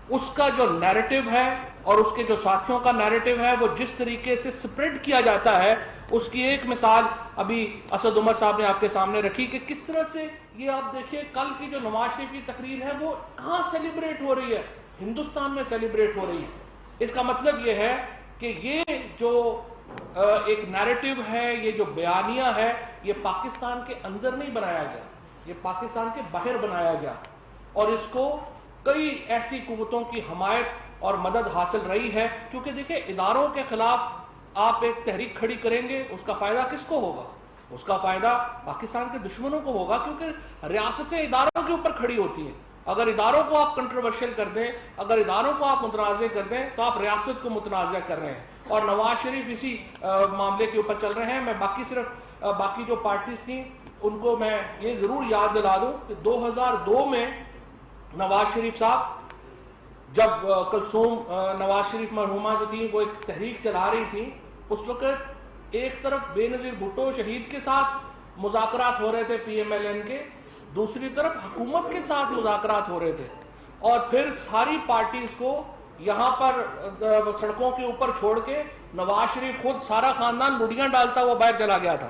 اس کا جو نیریٹو ہے اور اس کے جو ساتھیوں کا نیریٹو ہے وہ جس طریقے سے سپریڈ کیا جاتا ہے، اس کی ایک مثال ابھی اسد عمر صاحب نے آپ کے سامنے رکھی کہ کس طرح سے یہ آپ دیکھیں کل کی جو نواز شریف کی تقریر ہے وہ کہاں سیلیبریٹ ہو رہی ہے، ہندوستان میں سیلیبریٹ ہو رہی ہے۔ اس کا مطلب یہ ہے کہ یہ جو ایک نیریٹو ہے، یہ جو بیانیہ ہے، یہ پاکستان کے اندر نہیں بنایا گیا، یہ پاکستان کے باہر بنایا گیا، اور اس کو کئی ایسی قوتوں کی حمایت اور مدد حاصل رہی ہے۔ کیونکہ دیکھیں اداروں کے خلاف آپ ایک تحریک کھڑی کریں گے، اس کا فائدہ کس کو ہوگا؟ اس کا فائدہ پاکستان کے دشمنوں کو ہوگا، کیونکہ ریاستیں اداروں کے اوپر کھڑی ہوتی ہیں۔ اگر اداروں کو آپ کنٹروورشل کر دیں، اگر اداروں کو آپ متنازع کر دیں تو آپ ریاست کو متنازع کر رہے ہیں، اور نواز شریف اسی معاملے کے اوپر چل رہے ہیں۔ میں باقی جو پارٹیز تھیں ان کو میں یہ ضرور یاد دلا دوں کہ 2002 میں نواز شریف صاحب جب کلثوم نواز شریف مرحومہ جو تھیں وہ ایک تحریک چلا رہی تھیں، اس وقت ایک طرف بے نظیر بھٹو شہید کے ساتھ مذاکرات ہو رہے تھے پی ایم ایل این کے، دوسری طرف حکومت کے ساتھ مذاکرات ہو رہے تھے، اور پھر ساری پارٹیز کو یہاں پر سڑکوں کے اوپر چھوڑ کے نواز شریف خود سارا خاندان لڑیاں ڈالتا ہوا باہر چلا گیا تھا۔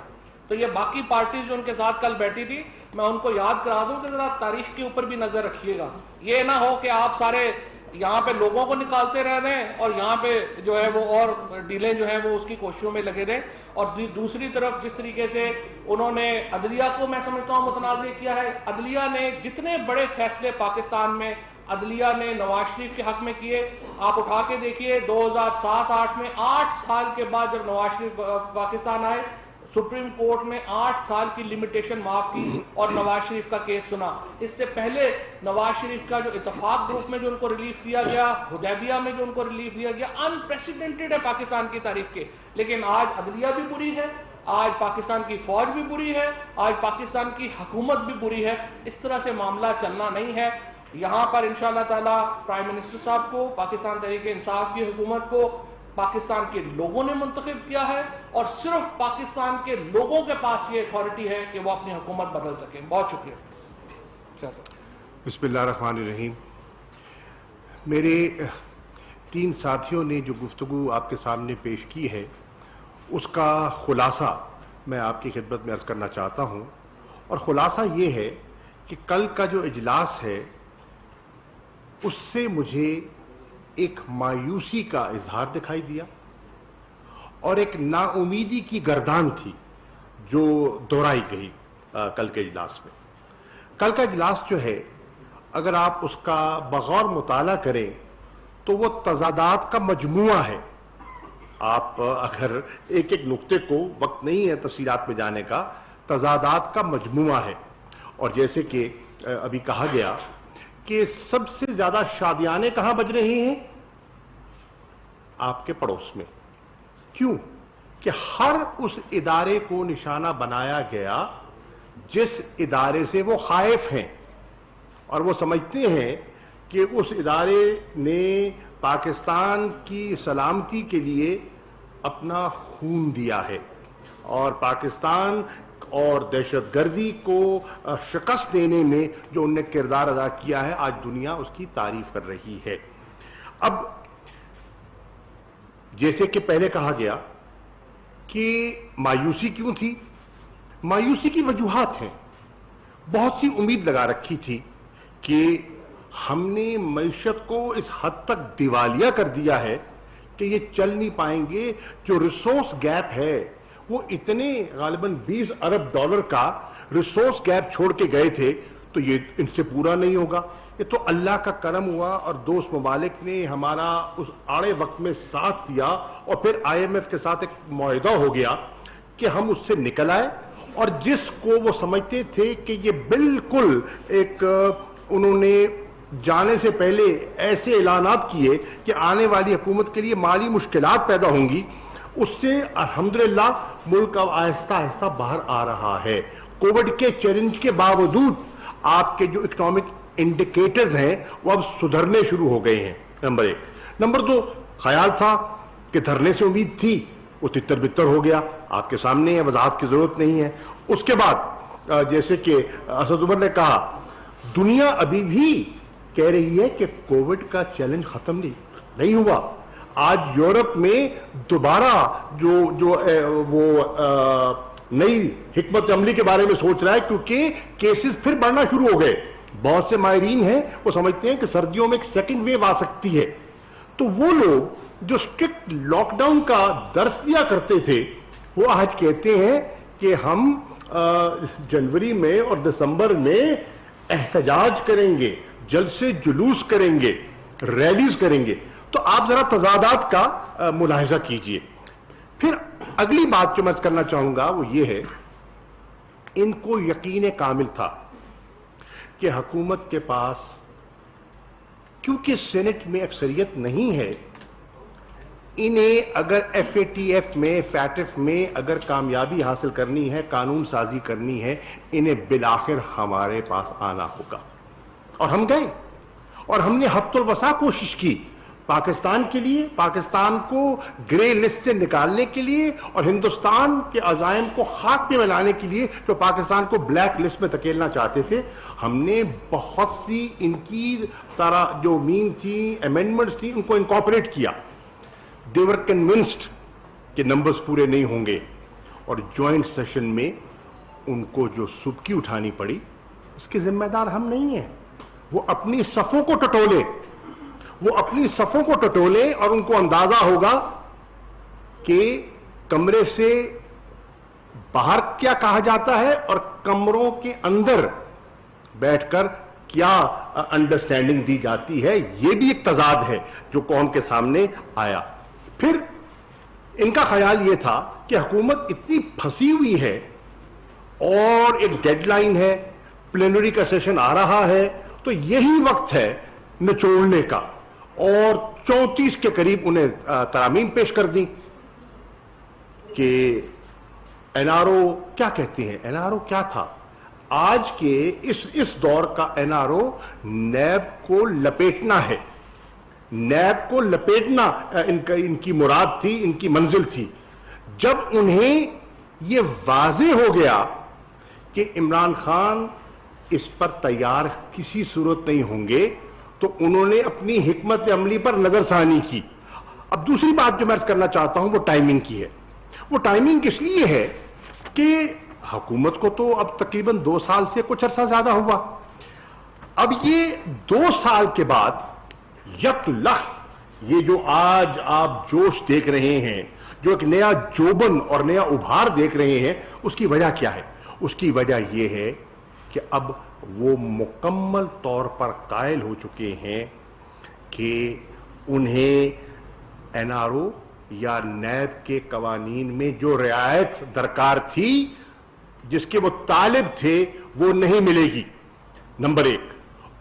تو یہ باقی پارٹیز جو ان کے ساتھ کل بیٹھی تھی، میں ان کو یاد کرا دوں کہ ذرا تاریخ کے اوپر بھی نظر رکھیے گا، یہ نہ ہو کہ آپ سارے یہاں پہ لوگوں کو نکالتے رہ رہے ہیں اور یہاں پہ جو ہے وہ اور ڈیلیں جو ہیں وہ اس کی کوششوں میں لگے رہے۔ اور دوسری طرف جس طریقے سے انہوں نے عدلیہ کو میں سمجھتا ہوں متنازع کیا ہے، عدلیہ نے جتنے بڑے فیصلے پاکستان میں عدلیہ نے نواز شریف کے حق میں کیے، آپ اٹھا کے دیکھیے 2007-8 میں 8 سال کے بعد جب نواز شریف پاکستان آئے، سپریم کورٹ میں 8 سال کی لمیٹیشن معاف کی اور نواز شریف کا کیس سنا۔ اس سے پہلے نواز شریف کا جو اتفاق گروپ میں جو ان کو ریلیف دیا گیا، حدیبیہ میں جو ان کو ریلیف دیا گیا، انپریسیڈنٹڈ ہے پاکستان کی تاریخ کے۔ لیکن آج عدلیہ بھی بری ہے، آج پاکستان کی فوج بھی بری ہے، آج پاکستان کی حکومت بھی بری ہے۔ اس طرح سے معاملہ چلنا نہیں ہے۔ یہاں پر انشاءاللہ تعالی پرائم منسٹر صاحب کو، پاکستان تحریک انصاف کی حکومت کو پاکستان کے لوگوں نے منتخب کیا ہے، اور صرف پاکستان کے لوگوں کے پاس یہ اتھارٹی ہے کہ وہ اپنی حکومت بدل سکیں۔ بہت شکریہ۔ بسم اللہ الرحمن الرحیم۔ میرے 3 ساتھیوں نے جو گفتگو آپ کے سامنے پیش کی ہے، اس کا خلاصہ میں آپ کی خدمت میں عرض کرنا چاہتا ہوں، اور خلاصہ یہ ہے کہ کل کا جو اجلاس ہے اس سے مجھے ایک مایوسی کا اظہار دکھائی دیا، اور ایک نا امیدی کی گردان تھی جو دہرائی گئی کل کے اجلاس میں۔ کل کا اجلاس جو ہے اگر آپ اس کا بغور مطالعہ کریں تو وہ تضادات کا مجموعہ ہے۔ آپ اگر ایک ایک نقطے کو، وقت نہیں ہے تفصیلات میں جانے کا، تضادات کا مجموعہ ہے۔ اور جیسے کہ ابھی کہا گیا کہ سب سے زیادہ شادیانے کہاں بج رہے ہیں؟ آپ کے پڑوس میں۔ کیوں؟ کہ ہر اس ادارے کو نشانہ بنایا گیا جس ادارے سے وہ خائف ہیں، اور وہ سمجھتے ہیں کہ اس ادارے نے پاکستان کی سلامتی کے لیے اپنا خون دیا ہے، اور پاکستان اور دہشت گردی کو شکست دینے میں جو انہوں نے کردار ادا کیا ہے، آج دنیا اس کی تعریف کر رہی ہے۔ اب جیسے کہ پہلے کہا گیا کہ مایوسی کیوں تھی؟ مایوسی کی وجوہات ہیں۔ بہت سی امید لگا رکھی تھی کہ ہم نے معیشت کو اس حد تک دیوالیہ کر دیا ہے کہ یہ چل نہیں پائیں گے۔ جو ریسورس گیپ ہے وہ اتنے غالباً $20 ارب کا ریسورس گیپ چھوڑ کے گئے تھے، تو یہ ان سے پورا نہیں ہوگا۔ یہ تو اللہ کا کرم ہوا اور دوست ممالک نے ہمارا اس آڑے وقت میں ساتھ دیا، اور پھر IMF کے ساتھ ایک معاہدہ ہو گیا کہ ہم اس سے نکل آئے۔ اور جس کو وہ سمجھتے تھے کہ یہ بالکل ایک، انہوں نے جانے سے پہلے ایسے اعلانات کیے کہ آنے والی حکومت کے لیے مالی مشکلات پیدا ہوں گی، اس سے الحمدللہ ملک اب آہستہ آہستہ باہر آ رہا ہے۔ کووڈ کے چیلنج کے باوجود آپ کے جو اکنامک انڈیکیٹرز ہیں وہ اب سدھرنے شروع ہو گئے ہیں، نمبر 1۔ نمبر 2، خیال تھا کہ دھرنے سے امید تھی، وہ تتر بتر ہو گیا، آپ کے سامنے ہے، وضاحت کی ضرورت نہیں ہے۔ اس کے بعد جیسے کہ اسد عمر نے کہا، دنیا ابھی بھی کہہ رہی ہے کہ کووڈ کا چیلنج ختم نہیں ہوا، آج یورپ میں دوبارہ وہ نئی حکمت عملی کے بارے میں سوچ رہا ہے, کیونکہ کیسز پھر بڑھنا شروع ہو گئے. بہت سے ماہرین ہیں وہ سمجھتے ہیں کہ سردیوں میں ایک سیکنڈ ویو آ سکتی ہے. تو وہ لوگ جو اسٹرکٹ لاک ڈاؤن کا درس دیا کرتے تھے وہ آج کہتے ہیں کہ ہم جنوری میں اور دسمبر میں احتجاج کریں گے, جلسے جلوس کریں گے, ریلیز کریں گے. تو آپ ذرا تضادات کا ملاحظہ کیجئے. پھر اگلی بات جو میں کرنا چاہوں گا وہ یہ ہے, ان کو یقین کامل تھا کہ حکومت کے پاس کیونکہ سینٹ میں اکثریت نہیں ہے, انہیں اگر ایف اے ٹی ایف میں فیٹف میں اگر کامیابی حاصل کرنی ہے, قانون سازی کرنی ہے, انہیں بالآخر ہمارے پاس آنا ہوگا. اور ہم گئے اور ہم نے حد الوسع کوشش کی پاکستان کے لیے, پاکستان کو گرے لسٹ سے نکالنے کے لیے اور ہندوستان کے عزائم کو خاک پہ ملانے کے لیے جو پاکستان کو بلیک لسٹ میں دھکیلنا چاہتے تھے. ہم نے بہت سی ان کی طرح جو مین تھی, امینڈمنٹس تھی, ان کو انکارپوریٹ کیا. They were convinced کہ نمبرز پورے نہیں ہوں گے, اور جوائنٹ سیشن میں ان کو جو سبکی اٹھانی پڑی اس کے ذمہ دار ہم نہیں ہیں. وہ اپنی صفوں کو ٹٹولے, وہ اپنی صفوں کو ٹٹولے, اور ان کو اندازہ ہوگا کہ کمرے سے باہر کیا کہا جاتا ہے اور کمروں کے اندر بیٹھ کر کیا انڈرسٹینڈنگ دی جاتی ہے. یہ بھی ایک تضاد ہے جو قوم کے سامنے آیا. پھر ان کا خیال یہ تھا کہ حکومت اتنی پھنسی ہوئی ہے اور ایک ڈیڈ لائن ہے, پلینری کا سیشن آ رہا ہے, تو یہی وقت ہے نچوڑنے کا. اور 34 کے قریب انہیں ترامیم پیش کر دیں کہ این آر او کیا کہتے ہیں. این آر او کیا تھا؟ آج کے اس دور کا این آر او نیب کو لپیٹنا ہے. نیب کو لپیٹنا ان کی مراد تھی, ان کی منزل تھی. جب انہیں یہ واضح ہو گیا کہ عمران خان اس پر تیار کسی صورت نہیں ہوں گے, تو انہوں نے اپنی حکمت عملی پر نظر ثانی کی. اب دوسری بات جو میں عرض کرنا چاہتا ہوں وہ ٹائمنگ کی ہے. وہ ٹائمنگ اس لیے ہے کہ حکومت کو تو اب تقریباً 2 سال سے کچھ عرصہ زیادہ ہوا. اب یہ 2 سال کے بعد یک لخت یہ جو آج آپ جوش دیکھ رہے ہیں, جو ایک نیا جوبن اور نیا ابھار دیکھ رہے ہیں, اس کی وجہ کیا ہے؟ اس کی وجہ یہ ہے کہ اب وہ مکمل طور پر قائل ہو چکے ہیں کہ انہیں این آر او یا نیب کے قوانین میں جو رعایت درکار تھی, جس کے وہ طالب تھے, وہ نہیں ملے گی. نمبر 1.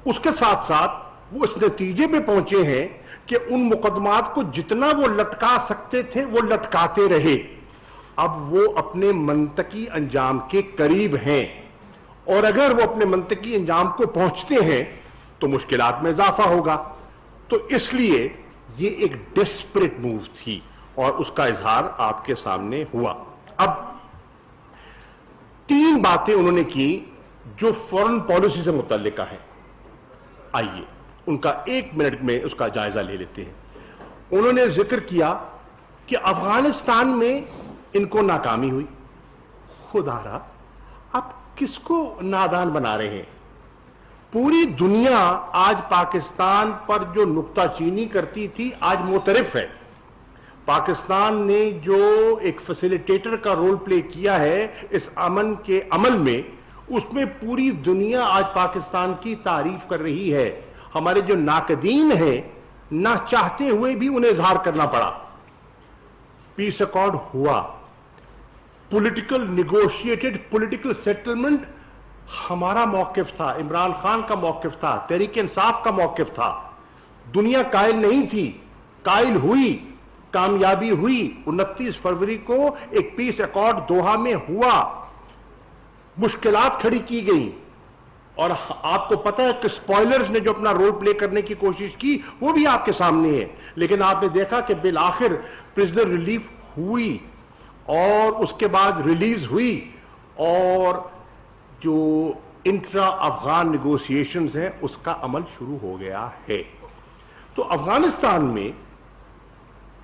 اس کے ساتھ ساتھ وہ اس نتیجے پہ پہنچے ہیں کہ ان مقدمات کو جتنا وہ لٹکا سکتے تھے وہ لٹکاتے رہے. اب وہ اپنے منطقی انجام کے قریب ہیں, اور اگر وہ اپنے منطقی انجام کو پہنچتے ہیں تو مشکلات میں اضافہ ہوگا. تو اس لیے یہ ایک ڈیسپریٹ موو تھی, اور اس کا اظہار آپ کے سامنے ہوا. اب 3 باتیں انہوں نے کی جو فورن پالیسی سے متعلقہ ہیں. آئیے ان کا 1 منٹ میں اس کا جائزہ لے لیتے ہیں. انہوں نے ذکر کیا کہ افغانستان میں ان کو ناکامی ہوئی. خدا را, اب کس کو نادان بنا رہے ہیں؟ پوری دنیا آج پاکستان پر جو نکتہ چینی کرتی تھی آج معترف ہے. پاکستان نے جو ایک فیسیلیٹیٹر کا رول پلے کیا ہے اس امن کے عمل میں, اس میں پوری دنیا آج پاکستان کی تعریف کر رہی ہے. ہمارے جو ناقدین ہیں, نہ چاہتے ہوئے بھی انہیں اظہار کرنا پڑا. پیس ایکارڈ ہوا, پولیٹیکل نیگوشیٹڈ پولیٹیکل سیٹلمنٹ ہمارا موقف تھا, عمران خان کا موقف تھا, تحریک انصاف کا موقف تھا. دنیا قائل نہیں تھی, قائل ہوئی, کامیابی ہوئی. 29 فروری کو ایک پیس ایکارڈ دوحہ میں ہوا, مشکلات کھڑی کی گئیں, اور آپ کو پتہ ہے کہ سپوائلرز نے جو اپنا رول پلے کرنے کی کوشش کی وہ بھی آپ کے سامنے ہے. لیکن آپ نے دیکھا کہ بالآخر پرزنر ریلیف ہوئی, اور اس کے بعد ریلیز ہوئی, اور جو انٹرا افغان نیگوسیشنز ہیں اس کا عمل شروع ہو گیا ہے. تو افغانستان میں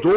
2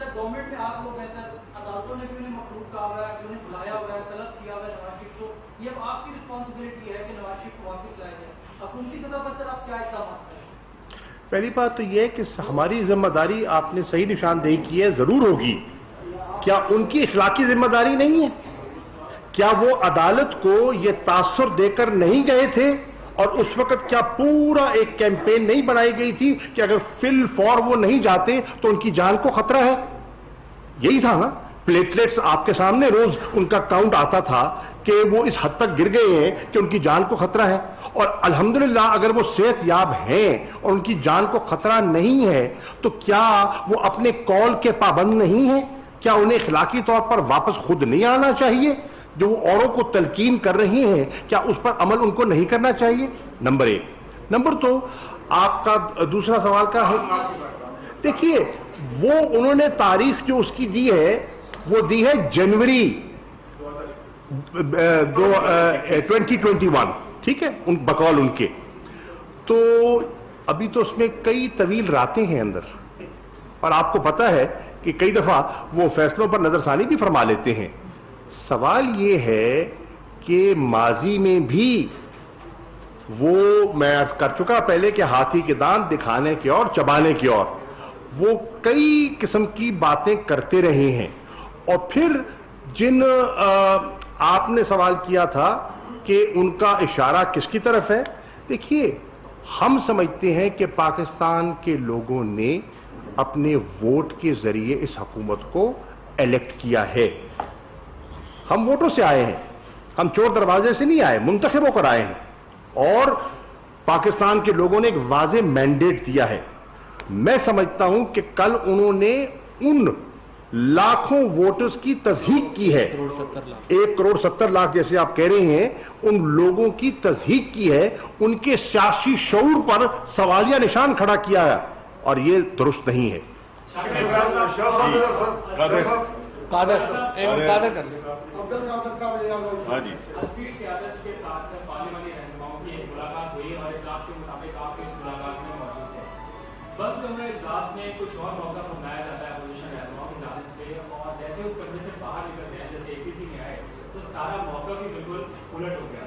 سر گورنمنٹ میں آپ لوگ ہیں سر, عدالتوں نے بھی انہیں مفروض کہا ہوا ہے, انہیں بلایا ہوا ہے, طلب کیا ہوا ہے نواز شریف کو, یہ اب آپ کی رسپانسبلٹی ہے کہ نواز شریف کو واپس لایا جائے. حکومتی سطح پر سر آپ کیا اقدامات کریں؟ پہلی بات تو یہ ہے کہ ہماری ذمہ داری آپ نے صحیح نشاندہی کی ہے, ضرور ہوگی. کیا ان کی اخلاقی ذمہ داری نہیں ہے؟ کیا وہ عدالت کو یہ تاثر دے کر نہیں گئے تھے؟ اور اس وقت کیا پورا ایک کیمپین نہیں بنائی گئی تھی کہ اگر فل فور وہ نہیں جاتے تو ان کی جان کو خطرہ ہے؟ یہی تھا نا. پلیٹلیٹس آپ کے سامنے روز ان کا کاؤنٹ آتا تھا کہ وہ اس حد تک گر گئے ہیں کہ ان کی جان کو خطرہ ہے. اور الحمدللہ اگر وہ صحت یاب ہیں اور ان کی جان کو خطرہ نہیں ہے تو کیا وہ اپنے قول کے پابند نہیں ہیں؟ کیا انہیں اخلاقی طور پر واپس خود نہیں آنا چاہیے؟ جو وہ اوروں کو تلقین کر رہی ہیں کیا اس پر عمل ان کو نہیں کرنا چاہیے؟ نمبر ایک. نمبر دو, آپ کا دوسرا سوال کا ہے, دیکھیے وہ انہوں نے تاریخ جو اس کی دی ہے وہ دی ہے جنوری 2021, ٹھیک ہے, بقول ان کے. تو ابھی تو اس میں کئی طویل راتیں ہیں اندر, اور آپ کو پتہ ہے کہ کئی دفعہ وہ فیصلوں پر نظر ثانی بھی فرما لیتے ہیں. سوال یہ ہے کہ ماضی میں بھی وہ, میں عرض کر چکا پہلے کہ ہاتھی کے دانت دکھانے کی اور چبانے کی اور, وہ کئی قسم کی باتیں کرتے رہے ہیں. اور پھر جن آپ نے سوال کیا تھا کہ ان کا اشارہ کس کی طرف ہے, دیکھیے ہم سمجھتے ہیں کہ پاکستان کے لوگوں نے اپنے ووٹ کے ذریعے اس حکومت کو الیکٹ کیا ہے. ہم ووٹوں سے آئے ہیں, ہم چور دروازے سے نہیں آئے, منتخب ہو کر آئے ہیں, اور پاکستان کے لوگوں نے ایک واضح مینڈیٹ دیا ہے. میں سمجھتا ہوں کہ کل انہوں نے ان لاکھوں ووٹرز کی تصحیح کی ہے, 1.70 کروڑ جیسے آپ کہہ رہے ہیں, ان لوگوں کی تصحیح کی ہے, ان کے سیاسی شعور پر سوالیہ نشان کھڑا کیا ہے, اور یہ درست نہیں ہے. بند کمرے اجلاس میں کچھ اور موقع بنایا جاتا ہے اپوزیشن رہنماؤں کی جانب سے, اور جیسے اس کمرے سے باہر نکلتے ہیں, جیسے اے پی سی میں آئے تو سارا موقع بھی بالکل الٹ ہو گیا.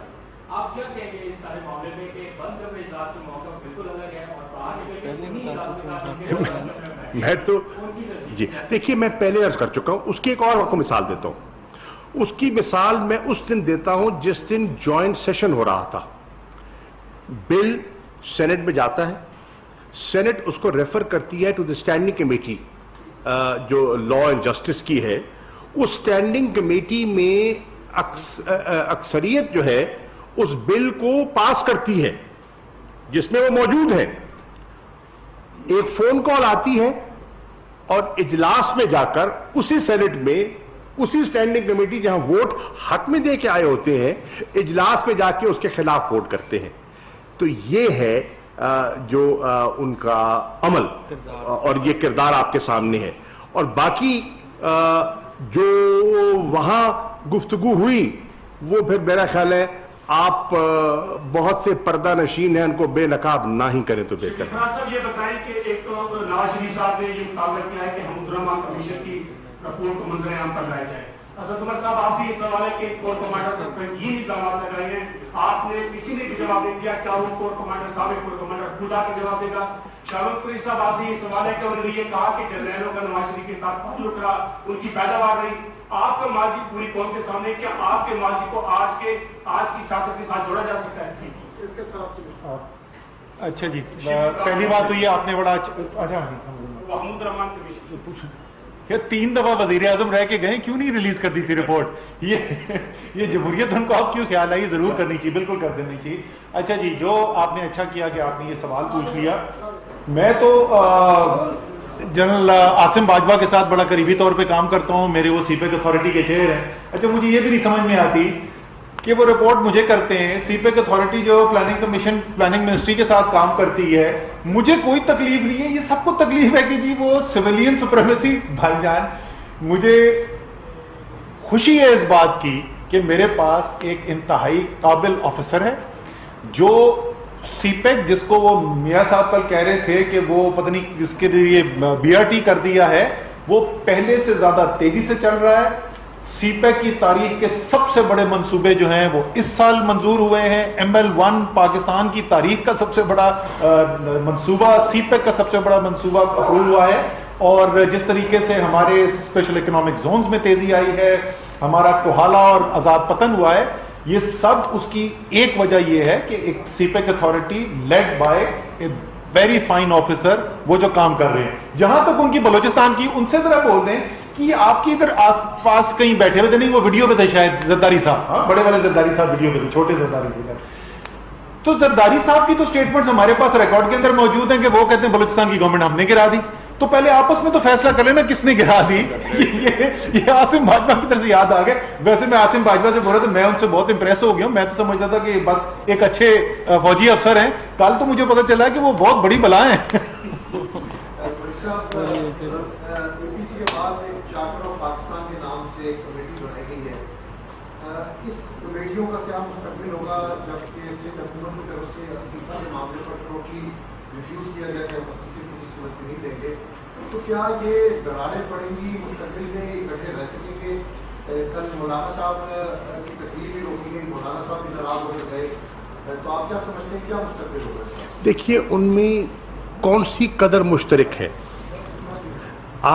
آپ کیا کہیں گے اس سارے معاملے میں کہ بند کمرے اجلاس میں موقع بالکل الگ ہے اور باہر نکل کے انہی اداروں کے ساتھ میں تو جی دیکھیے, میں پہلے عرض کر چکا ہوں, اس کی ایک اور آپ کو مثال دیتا ہوں. اس کی مثال میں اس دن دیتا ہوں جس دن جوائنٹ سیشن ہو رہا تھا. بل سینٹ میں جاتا ہے, سینٹ اس کو ریفر کرتی ہے ٹو دی اسٹینڈنگ کمیٹی جو لا اینڈ جسٹس کی ہے. اس اسٹینڈنگ کمیٹی میں اکثریت جو ہے اس بل کو پاس کرتی ہے جس میں وہ موجود ہیں. ایک فون کال آتی ہے اور اجلاس میں جا کر اسی سینٹ میں, اسی اسٹینڈنگ کمیٹی جہاں ووٹ حق میں دے کے آئے ہوتے ہیں, اجلاس میں جا کے اس کے خلاف ووٹ کرتے ہیں. تو یہ ہے جو ان کا عمل, اور یہ کردار آپ کے سامنے ہے. اور باقی جو وہاں گفتگو ہوئی وہ پھر میرا خیال ہے آپ بہت سے پردہ نشین ہیں, ان کو بے نقاب نہ ہی کریں تو بہتر ہے. صاحب یہ بتائیں کہ ایک تو نواز شریف صاحب نے یہ مطالبہ کیا ہے کہ حمود الرحمان کمیشن کی رپورٹ کو منظر عام پر لایا جائے. اسد عمر صاحب آپ سے یہ سوال ہے کہ کور کمانڈر پر سنگین الزامات لگائے ہیں, آپ نے کسی نے بھی جواب نہیں دیا, کیا وہ کور کمانڈر سابق کور کمانڈر خدا کا جواب دے گا؟ شاوت قریشی صاحب آپ سے یہ سوال ہے کہ انہوں نے یہ کہا کہ جنرلوں کا نواز شریف کے ساتھ تعلق رہا, ان کی پیداوار رہی. آپ کا ماضی پوری قوم کے سامنے, کیا آپ کے ماضی کو آج کی سیاست کے ساتھ جوڑا جا سکتا ہے؟ اس کے ساتھ اچھا جی, پہلی بات تو یہ آپ نے بڑا حمود الرحمان کمیشن 3 دفعہ وزیر اعظم رہ کے گئے, کیوں نہیں ریلیز کر دی تھی رپورٹ؟ یہ جمہوریت ان کو اب کیوں خیال آئی؟ ضرور کرنی چاہیے, بالکل کر دینی چاہیے. اچھا جی, جو آپ نے اچھا کیا کہ آپ نے یہ سوال پوچھ لیا. میں تو جنرل عاصم باجوہ کے ساتھ بڑا قریبی طور پہ کام کرتا ہوں, میرے وہ سی پیک اتھارٹی کے چیئر ہیں. اچھا, مجھے یہ بھی نہیں سمجھ میں آتی کہ وہ رپورٹ مجھے کرتے ہیں, سی پیک اتھارٹی جو پلاننگ کمیشن پلاننگ منسٹری کے ساتھ کام کرتی ہے, مجھے کوئی تکلیف نہیں ہے. یہ سب کو تکلیف ہے کہ جی وہ سویلین سپریمیسی. بھائی جان, مجھے خوشی ہے اس بات کی کہ میرے پاس ایک انتہائی قابل آفیسر ہے جو سی پیک, جس کو وہ میاں صاحب کل کہہ رہے تھے کہ وہ پتہ نہیں اس کے لیے بی آر ٹی کر دیا ہے, وہ پہلے سے زیادہ تیزی سے چل رہا ہے. سی پیک کی تاریخ کے سب سے بڑے منصوبے جو ہیں وہ اس سال منظور ہوئے ہیں. ML1 پاکستان کی تاریخ کا سب سے بڑا منصوبہ, سی پیک کا سب سے بڑا منصوبہ اپروو ہوا ہے. اور جس طریقے سے ہمارے اسپیشل اکنامک زونز میں تیزی آئی ہے, ہمارا کوہالا اور آزاد پتن ہوا ہے, یہ سب اس کی ایک وجہ یہ ہے کہ ایک CPEC authority led by a very fine officer وہ جو کام کر رہے ہیں. جہاں تک ان کی بلوچستان کی, ان سے ذرا بول دیں کہ آپ کی ادھر آس پاس کہیں بیٹھے ہوئے تھے, نہیں وہ ویڈیو پہ تھے شاید زرداری صاحب, بڑے والے زرداری صاحب ویڈیو پہ تھے, چھوٹے زرداری تھے. تو زرداری صاحب کی تو سٹیٹمنٹس ہمارے پاس ریکارڈ کے اندر موجود ہیں کہ وہ کہتے ہیں بلوچستان کی گورنمنٹ ہم نے گرا دی. تو پہلے آپس میں تو فیصلہ کر لینا کس نے گرا دی. یہ عاصم باجوہ کی طرف سے یاد آ گئے. ویسے میں عاصم باجوہ سے بول رہا تھا, میں ان سے بہت امپریس ہو گیا ہوں. میں تو سمجھتا تھا کہ بس ایک اچھے فوجی افسر ہیں. کل تو مجھے پتا چلا کہ وہ بہت بڑی بلا ہیں. APC کے بعد ایک چارٹر آف پاکستان کے نام سے ایک کمیٹی بنائی گئی ہے. اس کمیٹیوں کا کیا مستقبل ہوگا جبکہ سندھ حکومت کی طرف سے استعفا کے معاملے پر ٹوٹلی ریفیوز کیا گیا کہ ہم استعفے کسی صورت میں نہیں دیں گے؟ تو کیا یہ دراریں پڑیں گی مستقبل میں اکٹھے رہ سکیں گے؟ کل مولانا صاحب کی تقریر بھی روکی گئی, مولانا صاحب بھی ناراض ہو گئے. تو آپ کیا سمجھتے ہیں کیا مستقبل ہوگا اس کا؟ دیکھیے ان میں کون سی قدر مشترک ہے.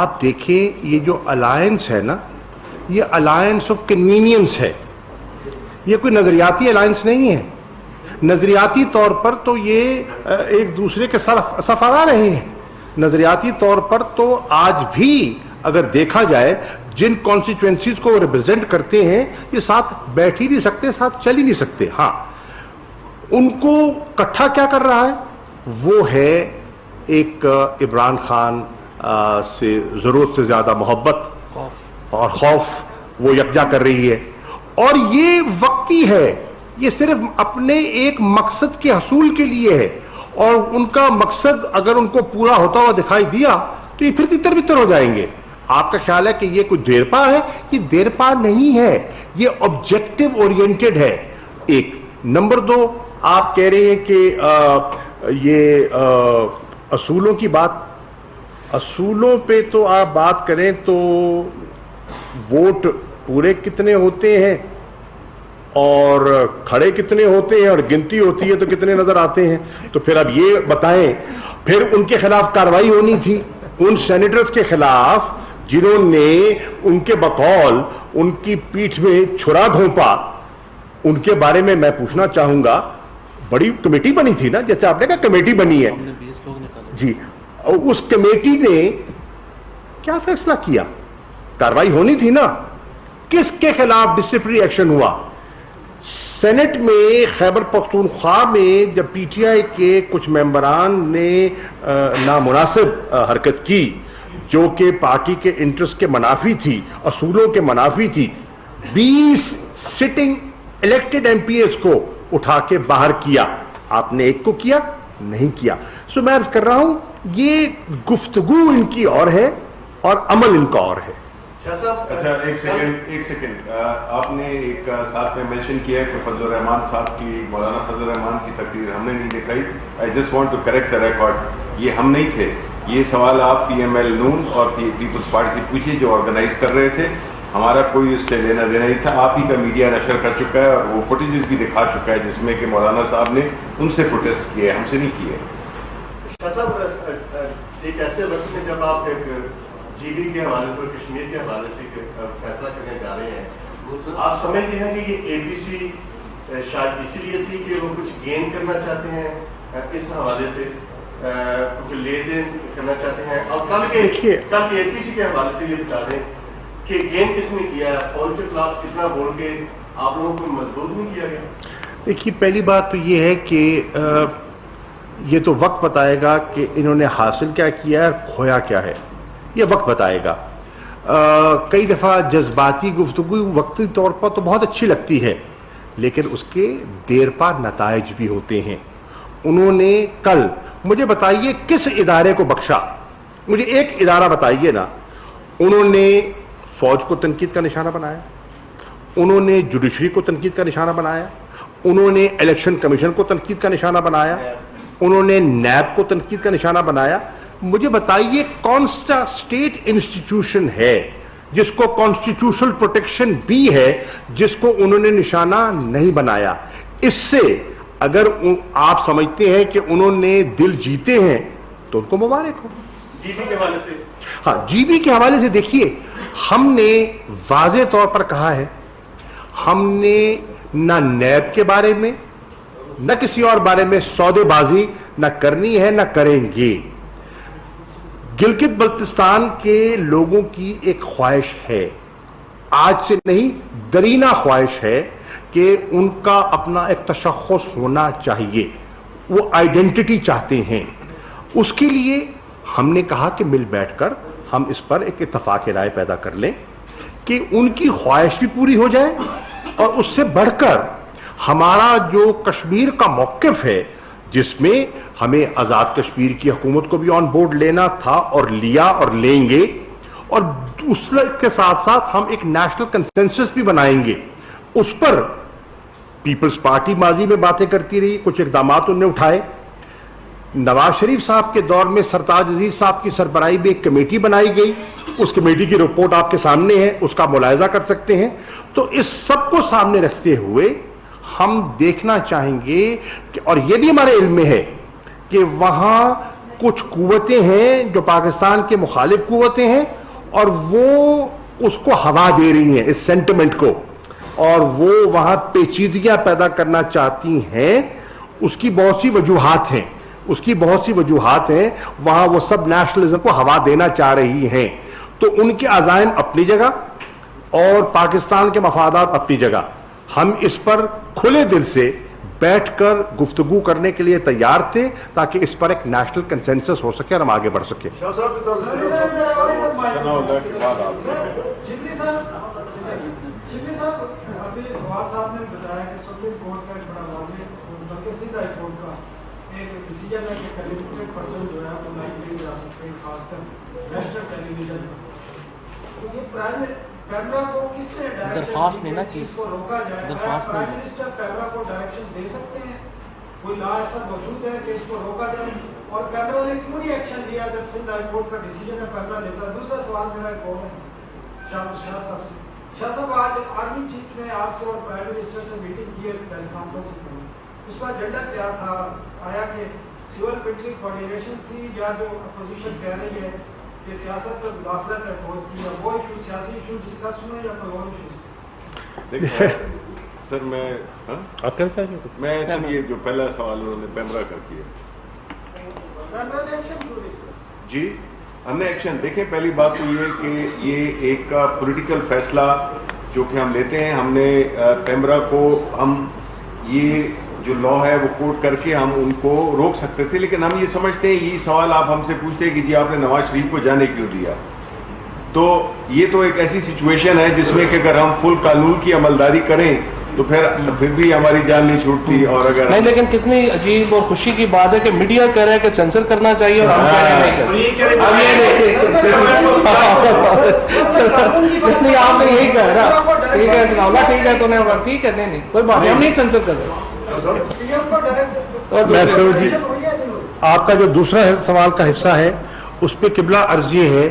آپ دیکھیں یہ جو الائنس ہے نا, یہ الائنس آف کنوینئنس ہے. یہ کوئی نظریاتی الائنس نہیں ہے. نظریاتی طور پر تو یہ ایک دوسرے کے صف آ رہے ہیں. نظریاتی طور پر تو آج بھی اگر دیکھا جائے جن کانسٹیچوئنسیز کو وہ ریپرزینٹ کرتے ہیں یہ ساتھ بیٹھ ہی نہیں سکتے, ساتھ چل ہی نہیں سکتے. ہاں ان کو کٹھا کیا کر رہا ہے وہ ہے ایک عمران خان سے ضرورت سے زیادہ محبت اور خوف وہ یکجا کر رہی ہے. اور یہ وقتی ہے, یہ صرف اپنے ایک مقصد کے حصول کے لیے ہے. اور ان کا مقصد اگر ان کو پورا ہوتا ہوا دکھائی دیا تو یہ پھر تتر بتر ہو جائیں گے. آپ کا خیال ہے کہ یہ کوئی دیرپا ہے؟ یہ دیرپا نہیں ہے, یہ آبجیکٹو اورینٹڈ ہے. ایک نمبر دو, آپ کہہ رہے ہیں کہ یہ اصولوں کی بات, اصولوں پہ تو آپ بات کریں تو ووٹ پورے کتنے ہوتے ہیں اور کھڑے کتنے ہوتے ہیں اور گنتی ہوتی ہے تو کتنے نظر آتے ہیں. تو پھر اب یہ بتائیں, پھر ان کے خلاف کارروائی ہونی تھی, ان سینیٹرز کے خلاف جنہوں نے ان کے بقول ان کی پیٹھ میں چھرا گھونپا. ان کے بارے میں پوچھنا چاہوں گا, بڑی کمیٹی بنی تھی نا, جیسے آپ نے کہا کمیٹی بنی ہے جی, اس کمیٹی نے کیا فیصلہ کیا؟ کارروائی ہونی تھی نا. کس کے خلاف ڈسپلنری ایکشن ہوا؟ سینٹ میں خیبر پختونخوا میں جب پی ٹی آئی کے کچھ ممبران نے نامناسب حرکت کی جو کہ پارٹی کے انٹرسٹ کے منافی تھی, اصولوں کے منافی تھی, 20 sitting elected MPAs کو اٹھا کے باہر کیا. آپ نے ایک کو کیا نہیں کیا. سو میں عرض کر رہا ہوں یہ گفتگو ان کی اور ہے اور عمل ان کا اور ہے. اچھا ایک سیکنڈ آپ نے ایک ساتھ میں مینشن کیا ہے کہ فضل الرحمان صاحب کی, مولانا فضل الرحمان کی تقریر ہم نے نہیں دکھائی. I just want to correct the record, یہ ہم نہیں تھے. یہ سوال آپ پی ایم ایل نون اور پیپلز پارٹی سے پوچھیے جو آرگنائز کر رہے تھے. ہمارا کوئی اس سے لینا دینا نہیں تھا. آپ ہی کا میڈیا نشر کر چکا ہے اور وہ فوٹیجز بھی دکھا چکا ہے جس میں کہ مولانا صاحب نے ان سے پروٹیسٹ کیے, ہم سے نہیں کیے. شاہ صاحب ایک ایسے وقت میں جب آپ ایک جی بی کے حوالے سے اور کشمیر کے حوالے سے فیصلہ کرنے جا رہے ہیں, آپ سمجھتے ہیں کہ یہ اے پی سی شاید اسی لیے تھی کہ وہ کچھ گین کرنا چاہتے ہیں اس حوالے سے, کچھ لے دین کرنا چاہتے ہیں؟ اور کل کے اے پی سی کے حوالے سے یہ بتا دیں کہ گین کس نے کیا ہے, فوج کے خلاف اتنا بول کے آپ لوگوں کو مضبوط نہیں کیا گیا؟ دیکھیے پہلی بات تو یہ ہے کہ یہ تو وقت بتائے گا کہ انہوں نے حاصل کیا کیا ہے اور کھویا کیا ہے, یہ وقت بتائے گا. کئی دفعہ جذباتی گفتگو وقتی طور پر تو بہت اچھی لگتی ہے لیکن اس کے دیر پا نتائج بھی ہوتے ہیں. انہوں نے کل مجھے بتائیے کس ادارے کو بخشا, مجھے ایک ادارہ بتائیے نا. انہوں نے فوج کو تنقید کا نشانہ بنایا, انہوں نے جوڈیشری کو تنقید کا نشانہ بنایا, انہوں نے الیکشن کمیشن کو تنقید کا نشانہ بنایا, انہوں نے نیب کو تنقید کا نشانہ بنایا. مجھے بتائیے کون سا اسٹیٹ انسٹیٹیوشن ہے جس کو کانسٹیٹیوشنل پروٹیکشن بھی ہے جس کو انہوں نے نشانہ نہیں بنایا؟ اس سے اگر آپ سمجھتے ہیں کہ انہوں نے دل جیتے ہیں تو ان کو مبارک ہو. جی بی کے حوالے سے ہاں جی بی کے حوالے سے دیکھیے ہم نے واضح طور پر کہا ہے ہم نے نہ نیب کے بارے میں نہ کسی اور بارے میں سودے بازی نہ کرنی ہے نہ کریں گے. گلگت بلتستان کے لوگوں کی ایک خواہش ہے, آج سے نہیں درینہ خواہش ہے کہ ان کا اپنا ایک تشخص ہونا چاہیے, وہ آئیڈینٹی چاہتے ہیں. اس کے لیے ہم نے کہا کہ مل بیٹھ کر ہم اس پر ایک اتفاق رائے پیدا کر لیں کہ ان کی خواہش بھی پوری ہو جائے, اور اس سے بڑھ کر ہمارا جو کشمیر کا موقف ہے جس میں ہمیں آزاد کشمیر کی حکومت کو بھی آن بورڈ لینا تھا اور لیا اور لیں گے, اور اس کے ساتھ ساتھ ہم ایک نیشنل کنسنسس بھی بنائیں گے. اس پر پیپلز پارٹی ماضی میں باتیں کرتی رہی, کچھ اقدامات انہوں نے اٹھائے. نواز شریف صاحب کے دور میں سرتاج عزیز صاحب کی سربراہی میں ایک کمیٹی بنائی گئی, اس کمیٹی کی رپورٹ آپ کے سامنے ہے, اس کا ملاحظہ کر سکتے ہیں. تو اس سب کو سامنے رکھتے ہوئے ہم دیکھنا چاہیں گے کہ, اور یہ بھی ہمارے علم میں ہے کہ وہاں کچھ قوتیں ہیں جو پاکستان کے مخالف قوتیں ہیں اور وہ اس کو ہوا دے رہی ہیں اس سینٹیمنٹ کو, اور وہ وہاں پیچیدگیاں پیدا کرنا چاہتی ہیں. اس کی بہت سی وجوہات ہیں, وہاں وہ سب نیشنلزم کو ہوا دینا چاہ رہی ہیں. تو ان کے عزائم اپنی جگہ اور پاکستان کے مفادات اپنی جگہ. ہم اس پر کھلے دل سے بیٹھ کر گفتگو کرنے کے لیے تیار تھے تاکہ اس پر ایک نیشنل کنسنسس ہو سکے اور ہم آگے بڑھ سکیں. شبلی صاحب ابھی فواز صاحب نے بتایا کہ سپریم کورٹ کا ایک بڑا واضح بلکہ سیدھا ہائی کورٹ کا ایک ڈیسیجن ہے کہ کیلیبریٹڈ پرسن جو ہے وہ لائیو نہیں جا سکتے, خاص کر نیشنل ٹیلی ویژن. تو یہ پرائم کیمرا کو کس نے درخواست نہیں نا کی, اس کو روکا جائے؟ درخواست پرائم منسٹر کیمرا کو ڈائریکشن دے سکتے ہیں؟ کوئی لا ایسا موجود ہے کہ اس کو روکا جائے؟ اور کیمرا نے کیوں نہیں ایکشن لیا جب سندھ ہائی کورٹ کا ڈیسیجن ہے کیمرا لیتا ہے؟ دوسرا سوال میرا ایک اور ہے شاہ صاحب سے. شاہ صاحب آج آرمی چیف نے آپ سے اور پرائم منسٹر سے میٹنگ کی ہے پریس کانفرنس کی, اس کا ایجنڈا کیا تھا؟ آیا کہ سول ملٹری کوآرڈینیشن تھی یا جو اپوزیشن کہہ رہی ہے کہ سیاست میں مداخلت ہے فوج کی, یا وہ ایشو سیاسی ایشو ڈسکس ہوئے یا کوئی اور ایشوز؟ سر میں سر یہ جو پہلا سوال انہوں نے پیمرا کا کیا, پیمرا نے ایکشن کیوں نہیں؟ جی ہم نے ایکشن دیکھیں. پہلی بات تو یہ کہ یہ ایک پولیٹیکل فیصلہ جو کہ ہم لیتے ہیں, ہم نے پیمرا کو ہم یہ جو لا ہے وہ کوٹ کر کے ہم ان کو روک سکتے تھے, لیکن ہم یہ سمجھتے ہیں, یہ سوال آپ ہم سے پوچھتے ہیں کہ جی آپ نے نواز شریف کو جانے کیوں دیا, تو یہ تو ایک ایسی سچویشن ہے جس میں کہ اگر ہم فل قانون کی عملداری کریں تو پھر بھی ہماری جان نہیں چھوٹتی. اور اگر نہیں, لیکن کتنی عجیب اور خوشی کی بات ہے کہ میڈیا کہہ رہا ہے کہ سینسر کرنا چاہیے اور ہم کہہ رہے ہیں نہیں. آپ نے یہی کہا نا, ٹھیک ہے ٹھیک ہے, تو ٹھیک ہے, نہیں کوئی بات نہیں, ہم نہیں سینسر کر رہے. آپ کا جو دوسرا سوال کا حصہ ہے اس پہ قبلہ عرض یہ ہے,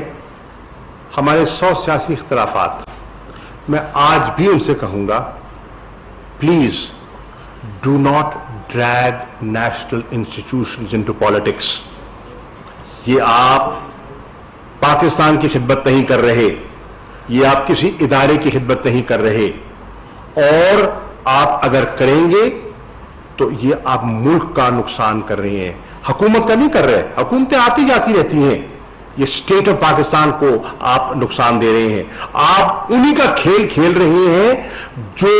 ہمارے 100 سیاسی اختلافات, میں آج بھی ان سے کہوں گا please do not drag national institutions into politics. یہ آپ پاکستان کی خدمت نہیں کر رہے, یہ آپ کسی ادارے کی خدمت نہیں کر رہے, اور آپ اگر کریں گے تو یہ آپ ملک کا نقصان کر رہے ہیں, حکومت کا نہیں کر رہے. حکومتیں آتی جاتی رہتی ہیں, یہ اسٹیٹ آف پاکستان کو آپ نقصان دے رہے ہیں. آپ انہی کا کھیل کھیل رہے ہیں جو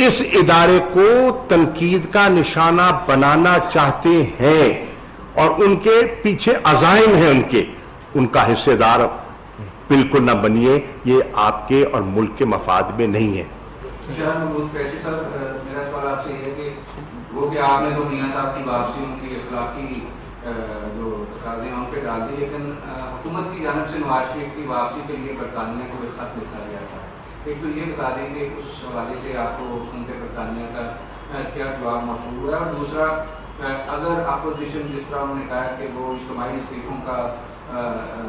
اس ادارے کو تنقید کا نشانہ بنانا چاہتے ہیں, اور ان کے پیچھے عزائم ہیں, ان کا حصے دار بالکل نہ بنیے. یہ آپ کے اور ملک کے مفاد میں نہیں ہے. میرا سوال آپ سے یہ ہے کہ وہ کہ آپ نے تو میاں صاحب کی واپسی, ان کی اخلاقی جو تقاضے ہیں ان پہ ڈال دی, لیکن حکومت کی جانب سے نواز شریف کی واپسی کے لیے برطانیہ کو ایک خط لکھا گیا تھا. ایک تو یہ بتا دیں کہ اس حوالے سے آپ کو سنتے برطانیہ کا کیا جواب موصول ہوا ہے, اور دوسرا اگر اپوزیشن جس طرح انہوں نے کہا کہ وہ اجتماعی استعفوں کا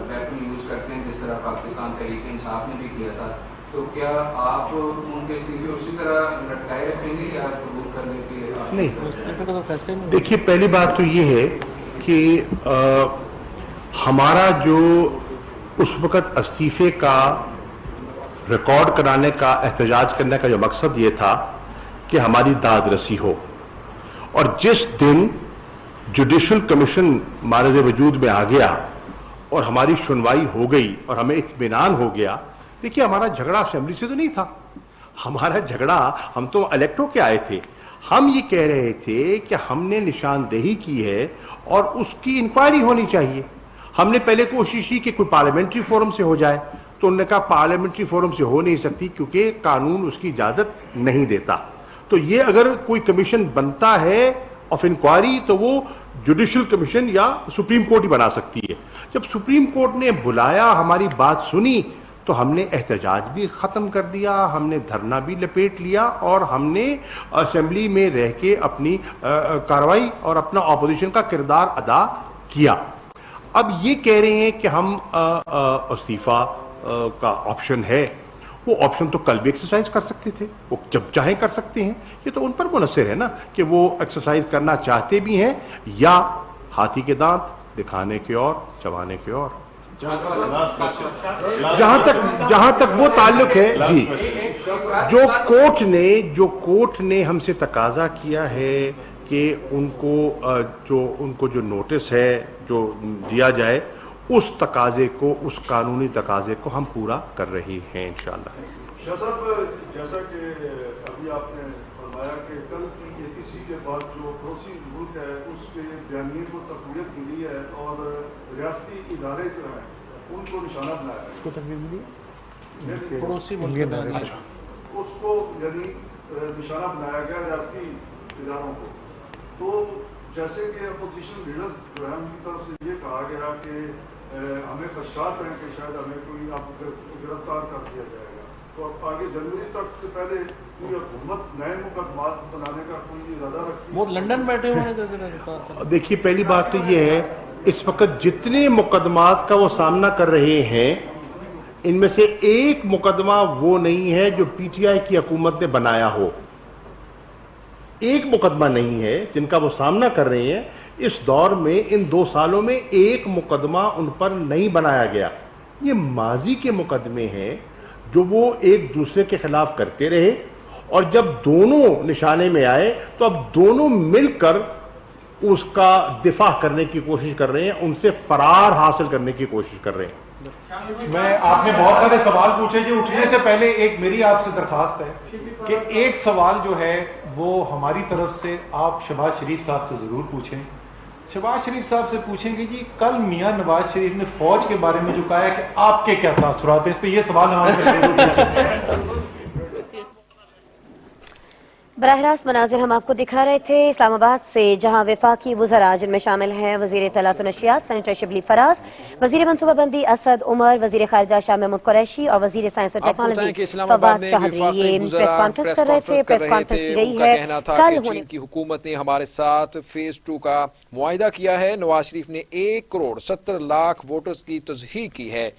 ویپن یوز کرتے ہیں جس طرح پاکستان تحریک انصاف نے بھی کیا تھا، تو کیا آپ ان کے استعفے اسی طرح لٹکائے رکھیں گے یا قبول کر لیں کہ نہیں؟ دیکھیے پہلی بات تو یہ ہے کہ ہمارا جو اس وقت استعفے کا ریکارڈ کرانے کا احتجاج کرنے کا جو مقصد یہ تھا کہ ہماری داد رسی ہو، اور جس دن جوڈیشل کمیشن معرض وجود میں آ گیا اور ہماری سنوائی ہو گئی اور ہمیں اطمینان ہو گیا، دیکھیے ہمارا جھگڑا اسمبلی سے تو نہیں تھا، ہمارا جھگڑا ہم تو الیکٹو کے آئے تھے، ہم یہ کہہ رہے تھے کہ ہم نے نشاندہی کی ہے اور اس کی انکوائری ہونی چاہیے۔ ہم نے پہلے کوشش کی کہ کوئی پارلیمنٹری فورم سے ہو جائے، تو انہوں نے کہا پارلیمنٹری فورم سے ہو نہیں سکتی کیونکہ قانون اس کی اجازت نہیں دیتا، تو یہ اگر کوئی کمیشن بنتا ہے آف انکوائری تو وہ جوڈیشل کمیشن یا سپریم کورٹ ہی بنا سکتی ہے۔ جب سپریم کورٹ نے بلایا، ہماری بات سنی، تو ہم نے احتجاج بھی ختم کر دیا، ہم نے دھرنا بھی لپیٹ لیا اور ہم نے اسمبلی میں رہ کے اپنی کارروائی اور اپنا اپوزیشن کا کردار ادا کیا۔ اب یہ کہہ رہے ہیں کہ ہم استعفیٰ کا آپشن ہے، وہ آپشن تو کل بھی ایکسرسائز کر سکتے تھے، وہ جب چاہیں کر سکتے ہیں، یہ تو ان پر منحصر ہے نا کہ وہ ایکسرسائز کرنا چاہتے بھی ہیں یا ہاتھی کے دانت دکھانے کے اور چبانے کے اور۔ جہاں تک وہ تعلق ہے جی، جو کورٹ نے ہم سے تقاضا کیا ہے کہ ان کو جو نوٹس ہے جو دیا جائے، اس تقاضے کو، اس قانونی تقاضے کو ہم پورا کر رہے ہیں انشاءاللہ۔ شاہ صاحب، جیسا کہ ابھی آپ نے فرمایا کہ کل کی اے پی سی کے بعد جو پڑوسی ملک ہے اس کے بیانیے کو تقویت ملی ہے اور ریاستی ادارے جو ہیں ان کو نشانہ بنایا ہے، اس کو تقویت ملی، پڑوسی ملک اس کو یعنی نشانہ بنایا گیا ریاستی اداروں کو۔ تو جیسے کہ اپوزیشن لیڈر جو ہے ان کی طرف سے یہ کہا گیا کہ ہمیں خدشات ہیں کہ شاید ہمیں کوئی اب گرفتار کر دیا جائے گا، تو اب آگے جنوری تک سے پہلے کوئی حکومت نئے مقدمات بنانے کا کوئی ارادہ رکھتی ہے؟ وہ لندن بیٹھے ہوئے ہیں۔ دیکھیے پہلی بات تو یہ ہے، اس وقت جتنے مقدمات کا وہ سامنا کر رہے ہیں ان میں سے ایک مقدمہ وہ نہیں ہے جو پی ٹی آئی کی حکومت نے بنایا ہو، ایک مقدمہ نہیں ہے جن کا وہ سامنا کر رہے ہیں۔ اس دور میں ان 2 سالوں میں ایک مقدمہ ان پر نہیں بنایا گیا، یہ ماضی کے مقدمے ہیں جو وہ ایک دوسرے کے خلاف کرتے رہے، اور جب دونوں نشانے میں آئے تو اب دونوں مل کر اس کا دفاع کرنے کی کوشش کر رہے ہیں، ان سے فرار حاصل کرنے کی کوشش کر رہے ہیں۔ آپ نے بہت سارے سوال پوچھے جو اٹھنے سے پہلے ایک میری آپ سے درخواست ہے کہ ایک سوال جو ہے وہ ہماری طرف سے آپ شہباز شریف صاحب سے ضرور پوچھیں۔ شہباز شریف صاحب سے پوچھیں گے جی کل میاں نواز شریف نے فوج کے بارے میں جو کہا ہے کہ آپ کے کیا تاثرات ہیں، اس پہ یہ سوال ہمارے براہ راست مناظر ہم آپ کو دکھا رہے تھے اسلام آباد سے، جہاں وفاقی وزراء جن میں شامل ہیں وزیر اطلاعات و نشریات سینیٹر شبلی فراز، وزیر منصوبہ بندی اسد عمر، وزیر خارجہ شاہ محمود قریشی اور وزیر سائنس و ٹیکنالوجی فواد چہدری یہ پریس کانفرنس کر رہے تھے۔ پریس کانفرنس کی گئی ہے، کل چین کی حکومت نے ہمارے ساتھ فیز 2 کا معاہدہ کیا ہے، نواز شریف نے 1,70,00,000 ووٹرز کی تصحیح کی ہے،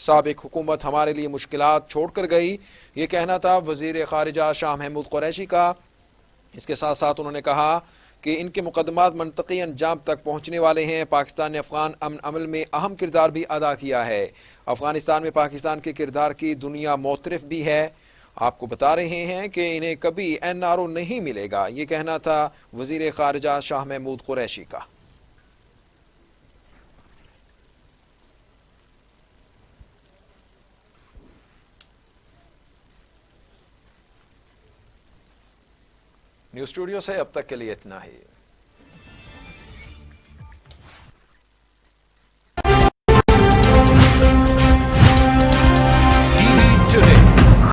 سابق حکومت ہمارے لیے مشکلات چھوڑ کر گئی، یہ کہنا تھا وزیر خارجہ شاہ محمود قریشی کا۔ اس کے ساتھ ساتھ انہوں نے کہا کہ ان کے مقدمات منطقی انجام تک پہنچنے والے ہیں۔ پاکستان نے افغان امن عمل میں اہم کردار بھی ادا کیا ہے، افغانستان میں پاکستان کے کردار کی دنیا معترف بھی ہے، آپ کو بتا رہے ہیں کہ انہیں کبھی NRO نہیں ملے گا، یہ کہنا تھا وزیر خارجہ شاہ محمود قریشی کا۔ نیوز اسٹوڈیو سے اب تک کے لیے اتنا ہی۔